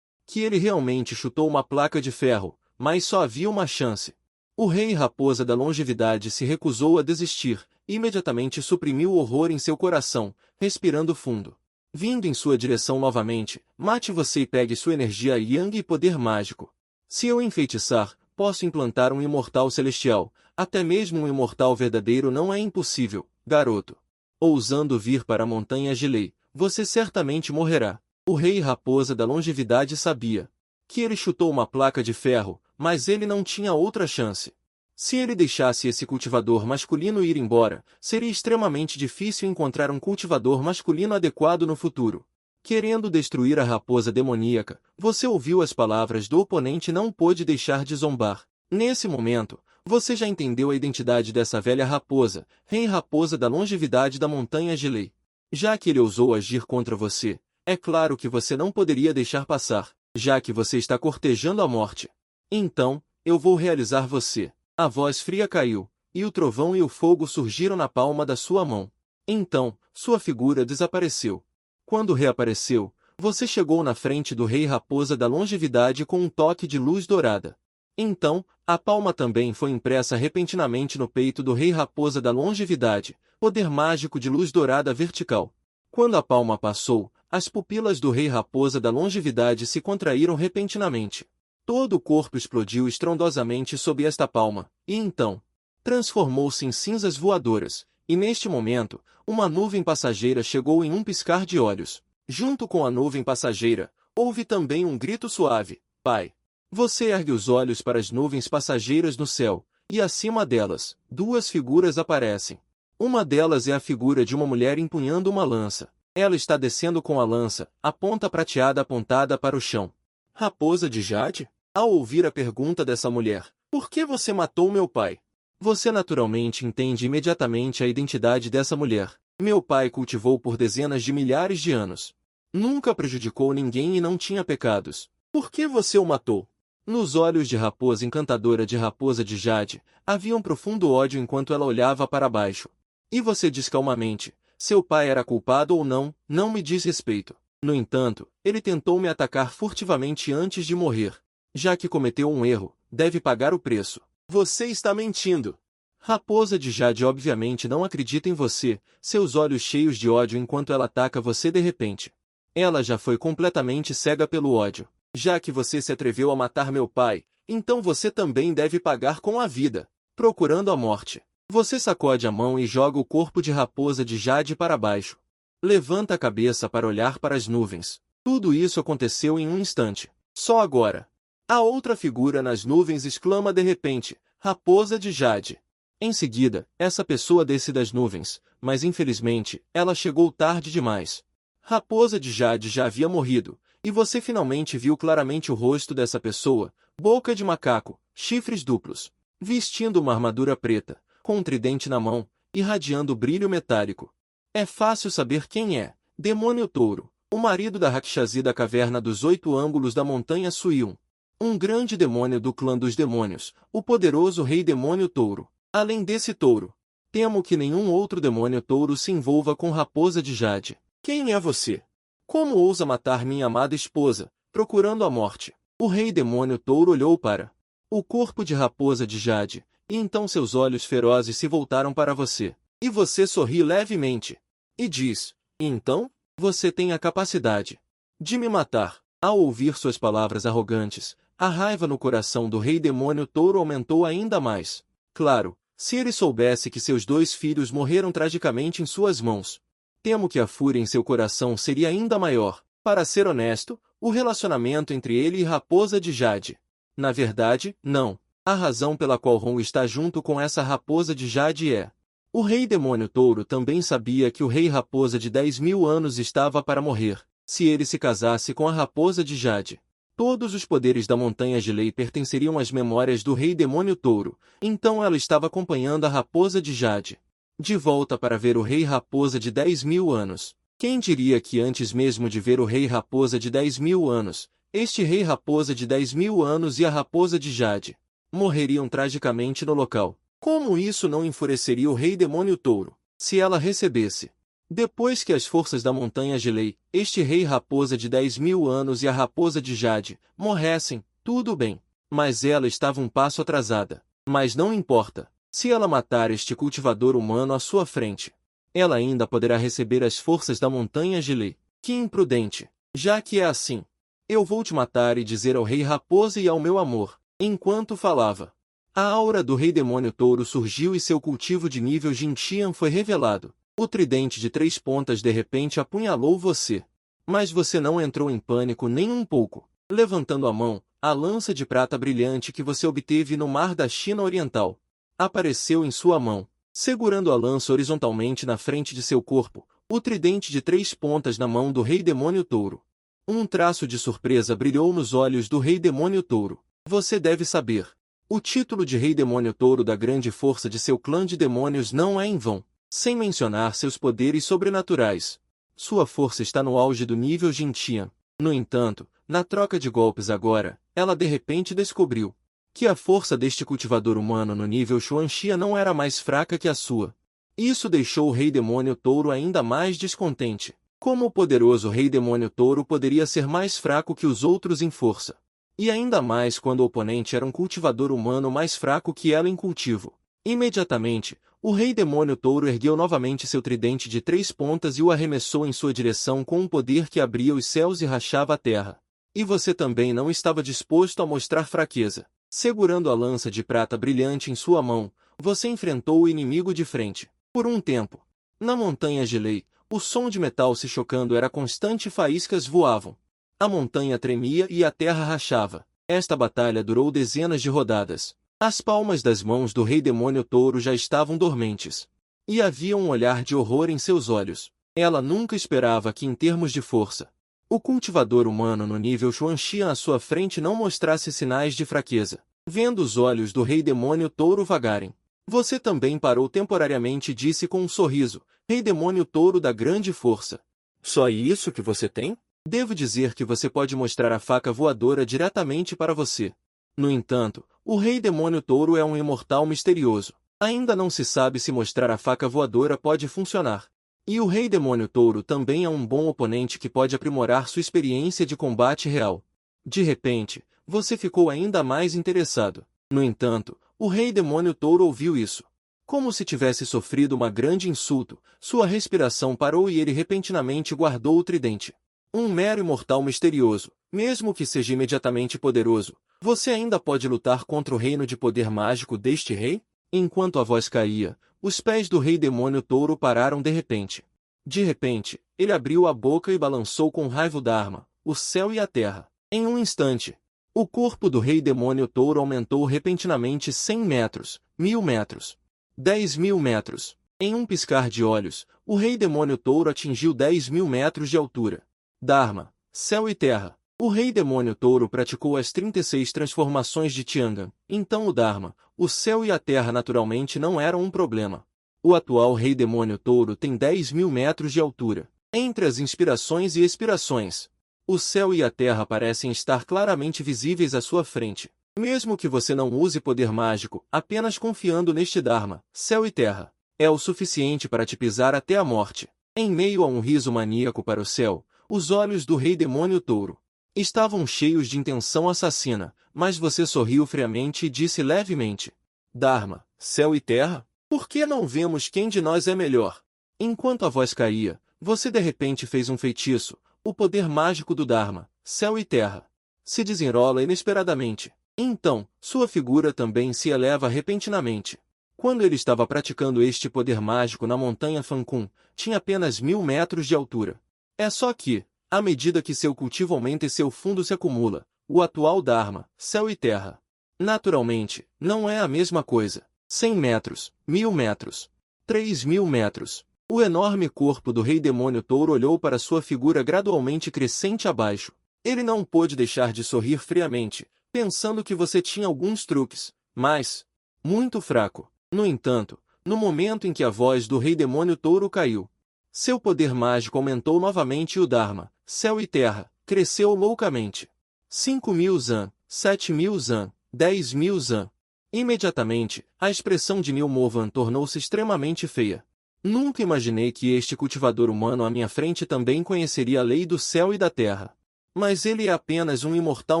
que ele realmente chutou uma placa de ferro, mas só havia uma chance. O Rei Raposa da Longevidade se recusou a desistir, imediatamente suprimiu o horror em seu coração, respirando fundo. Vindo em sua direção novamente, mate você e pegue sua energia Yang e poder mágico. Se eu enfeitiçar, posso implantar um imortal celestial, até mesmo um imortal verdadeiro não é impossível, garoto. Ousando vir para a montanha Gilei, você certamente morrerá. O Rei Raposa da Longevidade sabia que ele chutou uma placa de ferro, mas ele não tinha outra chance. Se ele deixasse esse cultivador masculino ir embora, seria extremamente difícil encontrar um cultivador masculino adequado no futuro. Querendo destruir a raposa demoníaca, você ouviu as palavras do oponente e não pôde deixar de zombar. Nesse momento, você já entendeu a identidade dessa velha raposa, Rei Raposa da Longevidade da Montanha Gilei. Já que ele ousou agir contra você, é claro que você não poderia deixar passar, já que você está cortejando a morte. Então, eu vou realizar você. A voz fria caiu, e o trovão e o fogo surgiram na palma da sua mão. Então, sua figura desapareceu. Quando reapareceu, você chegou na frente do Rei Raposa da Longevidade com um toque de luz dourada. Então, a palma também foi impressa repentinamente no peito do Rei Raposa da Longevidade, poder mágico de luz dourada vertical. Quando a palma passou, as pupilas do Rei Raposa da Longevidade se contraíram repentinamente. Todo o corpo explodiu estrondosamente sob esta palma, e então transformou-se em cinzas voadoras, e neste momento, uma nuvem passageira chegou em um piscar de olhos. Junto com a nuvem passageira, houve também um grito suave: Pai! Você ergue os olhos para as nuvens passageiras no céu, e acima delas, duas figuras aparecem. Uma delas é a figura de uma mulher empunhando uma lança. Ela está descendo com a lança, a ponta prateada apontada para o chão. Raposa de Jade? Ao ouvir a pergunta dessa mulher, por que você matou meu pai? Você naturalmente entende imediatamente a identidade dessa mulher. Meu pai cultivou por dezenas de milhares de anos. Nunca prejudicou ninguém e não tinha pecados. Por que você o matou? Nos olhos de Raposa Encantadora de Raposa de Jade, havia um profundo ódio enquanto ela olhava para baixo. E você diz calmamente, seu pai era culpado ou não, não me diz respeito. No entanto, ele tentou me atacar furtivamente antes de morrer. Já que cometeu um erro, deve pagar o preço. Você está mentindo. Raposa de Jade obviamente não acredita em você, seus olhos cheios de ódio enquanto ela ataca você de repente. Ela já foi completamente cega pelo ódio. Já que você se atreveu a matar meu pai, então você também deve pagar com a vida. Procurando a morte. Você sacode a mão e joga o corpo de Raposa de Jade para baixo. Levanta a cabeça para olhar para as nuvens. Tudo isso aconteceu em um instante. Só agora. A outra figura nas nuvens exclama de repente, Raposa de Jade. Em seguida, essa pessoa desce das nuvens, mas infelizmente, ela chegou tarde demais. Raposa de Jade já havia morrido, e você finalmente viu claramente o rosto dessa pessoa, boca de macaco, chifres duplos, vestindo uma armadura preta, com um tridente na mão, irradiando brilho metálico. É fácil saber quem é, Demônio Touro, o marido da Rakshasi da Caverna dos 8 Ângulos da Montanha Suium. Um grande demônio do clã dos demônios, o poderoso Rei Demônio Touro. Além desse touro, temo que nenhum outro demônio touro se envolva com Raposa de Jade. Quem é você? Como ousa matar minha amada esposa, procurando a morte? O Rei Demônio Touro olhou para o corpo de Raposa de Jade, e então seus olhos ferozes se voltaram para você. E você sorri levemente. E diz, e então, você tem a capacidade de me matar. Ao ouvir suas palavras arrogantes, a raiva no coração do Rei Demônio Touro aumentou ainda mais. Claro, se ele soubesse que seus 2 filhos morreram tragicamente em suas mãos. Temo que a fúria em seu coração seria ainda maior. Para ser honesto, o relacionamento entre ele e Raposa de Jade. Na verdade, não. A razão pela qual Ron está junto com essa Raposa de Jade é... O Rei Demônio Touro também sabia que o Rei Raposa de 10.000 anos estava para morrer, se ele se casasse com a Raposa de Jade. Todos os poderes da Montanha de Lei pertenceriam às memórias do Rei Demônio Touro, então ela estava acompanhando a Raposa de Jade. De volta para ver o Rei Raposa de 10.000 anos. Quem diria que antes mesmo de ver o Rei Raposa de 10.000 anos, este Rei Raposa de 10.000 anos e a Raposa de Jade morreriam tragicamente no local? Como isso não enfureceria o Rei Demônio Touro, se ela recebesse? Depois que as forças da Montanha de Lei, este Rei Raposa de 10.000 anos e a Raposa de Jade, morressem, tudo bem. Mas ela estava um passo atrasada. Mas não importa. Se ela matar este cultivador humano à sua frente, ela ainda poderá receber as forças da Montanha de Lei. Que imprudente. Já que é assim, eu vou te matar e dizer ao Rei Raposa e ao meu amor. Enquanto falava, a aura do Rei Demônio Touro surgiu e seu cultivo de nível Jintian foi revelado. O tridente de 3 pontas de repente apunhalou você. Mas você não entrou em pânico nem um pouco. Levantando a mão, a lança de prata brilhante que você obteve no mar da China Oriental apareceu em sua mão. Segurando a lança horizontalmente na frente de seu corpo, o tridente de 3 pontas na mão do Rei Demônio Touro. Um traço de surpresa brilhou nos olhos do Rei Demônio Touro. Você deve saber. O título de Rei Demônio Touro da grande força de seu clã de demônios não é em vão. Sem mencionar seus poderes sobrenaturais. Sua força está no auge do nível Jintian. No entanto, na troca de golpes agora, ela de repente descobriu que a força deste cultivador humano no nível Xuanxia não era mais fraca que a sua. Isso deixou o Rei Demônio Touro ainda mais descontente. Como o poderoso Rei Demônio Touro poderia ser mais fraco que os outros em força? E ainda mais quando o oponente era um cultivador humano mais fraco que ela em cultivo. Imediatamente, o Rei Demônio Touro ergueu novamente seu tridente de 3 pontas e o arremessou em sua direção com um poder que abria os céus e rachava a terra. E você também não estava disposto a mostrar fraqueza. Segurando a lança de prata brilhante em sua mão, você enfrentou o inimigo de frente. Por um tempo. Na Montanha de Lei, o som de metal se chocando era constante e faíscas voavam. A montanha tremia e a terra rachava. Esta batalha durou dezenas de rodadas. As palmas das mãos do Rei Demônio Touro já estavam dormentes. E havia um olhar de horror em seus olhos. Ela nunca esperava que em termos de força, o cultivador humano no nível Xuanxian à sua frente não mostrasse sinais de fraqueza. Vendo os olhos do Rei Demônio Touro vagarem, você também parou temporariamente e disse com um sorriso, Rei Demônio Touro da grande força. Só isso que você tem? Devo dizer que você pode mostrar a faca voadora diretamente para você. No entanto, o Rei Demônio Touro é um imortal misterioso. Ainda não se sabe se mostrar a faca voadora pode funcionar. E o Rei Demônio Touro também é um bom oponente que pode aprimorar sua experiência de combate real. De repente, você ficou ainda mais interessado. No entanto, o Rei Demônio Touro ouviu isso. Como se tivesse sofrido uma grande insulto, sua respiração parou e ele repentinamente guardou o tridente. Um mero imortal misterioso, mesmo que seja imediatamente poderoso, você ainda pode lutar contra o reino de poder mágico deste rei? Enquanto a voz caía, os pés do rei demônio touro pararam de repente. De repente, ele abriu a boca e balançou com raiva o Dharma, o céu e a terra. Em um instante, o corpo do rei demônio touro aumentou repentinamente 100 metros, 1000 metros, 10.000 metros. Em um piscar de olhos, o rei demônio touro atingiu 10.000 metros de altura. Dharma, céu e terra. O rei demônio touro praticou as 36 transformações de Tiangan, então o Dharma, o céu e a terra naturalmente não eram um problema. O atual rei demônio touro tem 10.000 metros de altura. Entre as inspirações e expirações, o céu e a terra parecem estar claramente visíveis à sua frente. Mesmo que você não use poder mágico, apenas confiando neste Dharma, céu e terra, é o suficiente para te pisar até a morte. Em meio a um riso maníaco para o céu, os olhos do rei demônio touro estavam cheios de intenção assassina, mas você sorriu friamente e disse levemente: Dharma, céu e terra? Por que não vemos quem de nós é melhor? Enquanto a voz caía, você de repente fez um feitiço, o poder mágico do Dharma, céu e terra. Se desenrola inesperadamente. Então, sua figura também se eleva repentinamente. Quando ele estava praticando este poder mágico na montanha Fankun, tinha apenas 1000 metros de altura. É só que, à medida que seu cultivo aumenta e seu fundo se acumula, o atual Dharma, céu e terra, naturalmente, não é a mesma coisa. 100 metros, 1000 metros, 3000 metros. O enorme corpo do rei demônio touro olhou para sua figura gradualmente crescente abaixo. Ele não pôde deixar de sorrir friamente, pensando que você tinha alguns truques, mas muito fraco. No entanto, no momento em que a voz do rei demônio touro caiu, seu poder mágico aumentou novamente e o Dharma, céu e terra, cresceu loucamente. 5.000 zan, 7.000 zan, 10.000 zan. Imediatamente, a expressão de Nilmovan tornou-se extremamente feia. Nunca imaginei que este cultivador humano à minha frente também conheceria a lei do céu e da terra. Mas ele é apenas um imortal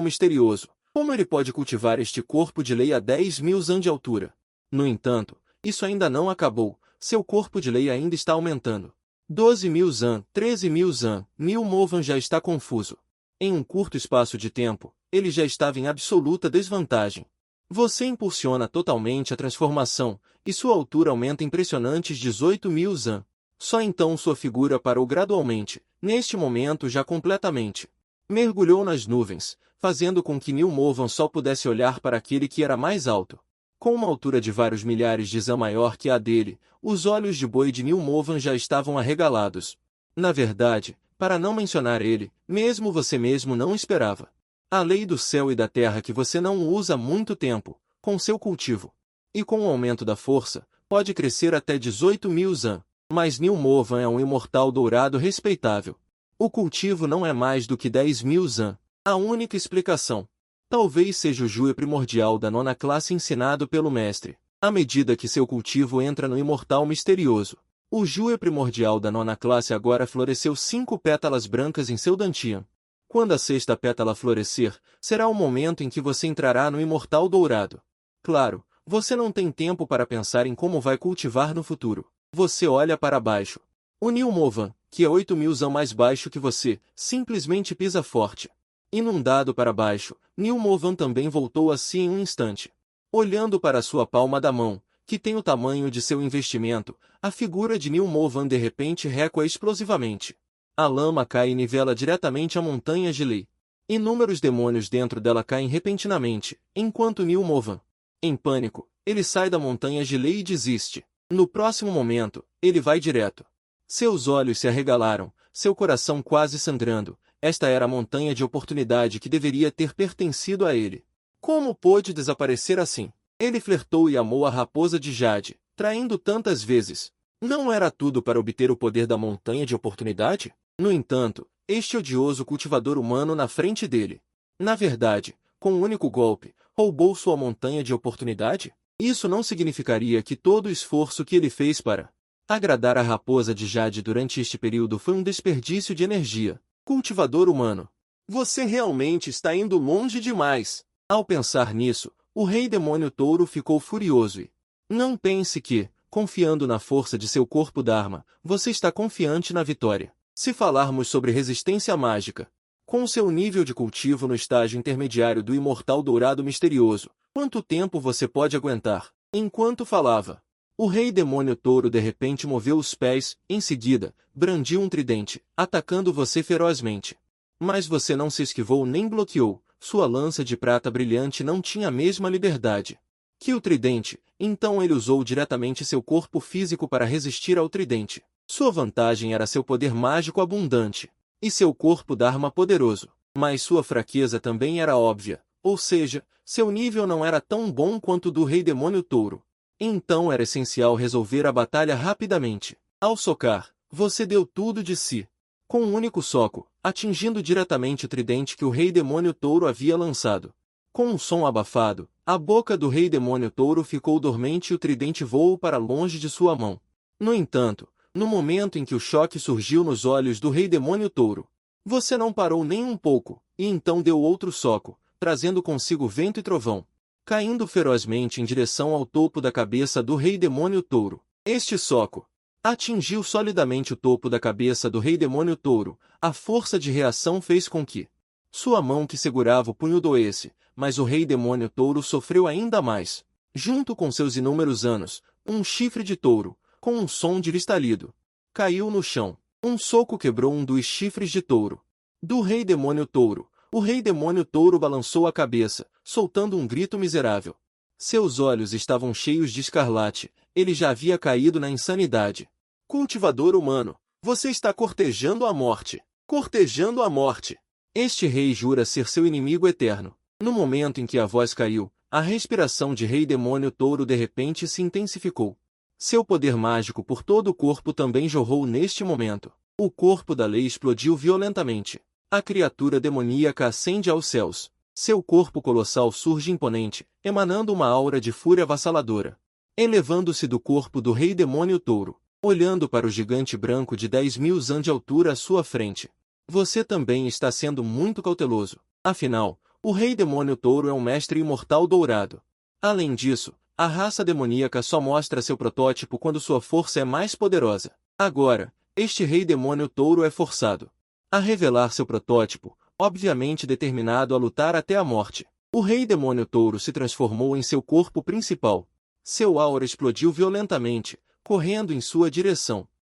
misterioso. Como ele pode cultivar este corpo de lei a 10.000 zan de altura? No entanto, isso ainda não acabou. Seu corpo de lei ainda está aumentando. 12.000 zan, 13.000 zan, Nilmovan já está confuso. Em um curto espaço de tempo, ele já estava em absoluta desvantagem. Você impulsiona totalmente a transformação, e sua altura aumenta impressionantes 18.000 zan. Só então sua figura parou gradualmente, neste momento já completamente. Mergulhou nas nuvens, fazendo com que Nilmovan só pudesse olhar para aquele que era mais alto. Com uma altura de vários milhares de zan maior que a dele, os olhos de boi de Nilmovan já estavam arregalados. Na verdade, para não mencionar ele, mesmo você mesmo não esperava. A lei do céu e da terra que você não usa há muito tempo, com seu cultivo. E com o aumento da força, pode crescer até 18.000 zan. Mas Nilmovan é um imortal dourado respeitável. O cultivo não é mais do que 10.000 zan. A única explicação. Talvez seja o Júe primordial da nona classe ensinado pelo mestre. À medida que seu cultivo entra no imortal misterioso, o Júe primordial da nona classe agora floresceu 5 pétalas brancas em seu dantian. Quando a sexta pétala florescer, será o momento em que você entrará no imortal dourado. Claro, você não tem tempo para pensar em como vai cultivar no futuro. Você olha para baixo. O Nilmovan, que é 8.000 zan mais baixo que você, simplesmente pisa forte. Inundado para baixo, Nilmovan também voltou a si em um instante. Olhando para sua palma da mão, que tem o tamanho de seu investimento, a figura de Nilmovan de repente recua explosivamente. A lama cai e nivela diretamente a montanha de lei. Inúmeros demônios dentro dela caem repentinamente, enquanto Nilmovan, em pânico, ele sai da montanha de lei e desiste. No próximo momento, ele vai direto. Seus olhos se arregalaram, seu coração quase sangrando. Esta era a montanha de oportunidade que deveria ter pertencido a ele. Como pôde desaparecer assim? Ele flertou e amou a raposa de Jade, traindo tantas vezes. Não era tudo para obter o poder da montanha de oportunidade? No entanto, este odioso cultivador humano na frente dele, na verdade, com um único golpe, roubou sua montanha de oportunidade? Isso não significaria que todo o esforço que ele fez para agradar a raposa de Jade durante este período foi um desperdício de energia. Cultivador humano, você realmente está indo longe demais. Ao pensar nisso, o rei demônio touro ficou furioso e não pense que, confiando na força de seu corpo Dharma, você está confiante na vitória. Se falarmos sobre resistência mágica, com seu nível de cultivo no estágio intermediário do imortal dourado misterioso, quanto tempo você pode aguentar? Enquanto falava, o rei demônio touro de repente moveu os pés, em seguida, brandiu um tridente, atacando você ferozmente. Mas você não se esquivou nem bloqueou, sua lança de prata brilhante não tinha a mesma liberdade que o tridente, então ele usou diretamente seu corpo físico para resistir ao tridente. Sua vantagem era seu poder mágico abundante e seu corpo d'arma poderoso, mas sua fraqueza também era óbvia, ou seja, seu nível não era tão bom quanto o do rei demônio touro. Então era essencial resolver a batalha rapidamente. Ao socar, você deu tudo de si, com um único soco, atingindo diretamente o tridente que o rei demônio touro havia lançado. Com um som abafado, a boca do rei demônio touro ficou dormente e o tridente voou para longe de sua mão. No entanto, no momento em que o choque surgiu nos olhos do rei demônio touro, você não parou nem um pouco, e então deu outro soco, trazendo consigo vento e trovão, caindo ferozmente em direção ao topo da cabeça do rei demônio touro. Este soco atingiu solidamente o topo da cabeça do rei demônio touro. A força de reação fez com que sua mão que segurava o punho doesse, mas o rei demônio touro sofreu ainda mais. Junto com seus inúmeros anos, um chifre de touro, com um som de estalido, caiu no chão. Um soco quebrou um dos chifres de touro do rei demônio touro. O rei demônio touro balançou a cabeça, soltando um grito miserável. Seus olhos estavam cheios de escarlate, ele já havia caído na insanidade. Cultivador humano, você está cortejando a morte. Cortejando a morte. Este rei jura ser seu inimigo eterno. No momento em que a voz caiu, a respiração de rei demônio touro de repente se intensificou. Seu poder mágico por todo o corpo também jorrou neste momento. O corpo da lei explodiu violentamente. A criatura demoníaca ascende aos céus. Seu corpo colossal surge imponente, emanando uma aura de fúria avassaladora. Elevando-se do corpo do rei demônio touro, olhando para o gigante branco de 10.000 anos de altura à sua frente. Você também está sendo muito cauteloso. Afinal, o rei demônio touro é um mestre imortal dourado. Além disso, a raça demoníaca só mostra seu protótipo quando sua força é mais poderosa. Agora, este rei demônio touro é forçado a revelar seu protótipo, obviamente determinado a lutar até a morte. O rei demônio touro se transformou em seu corpo principal. Seu aura explodiu violentamente, correndo em sua direção.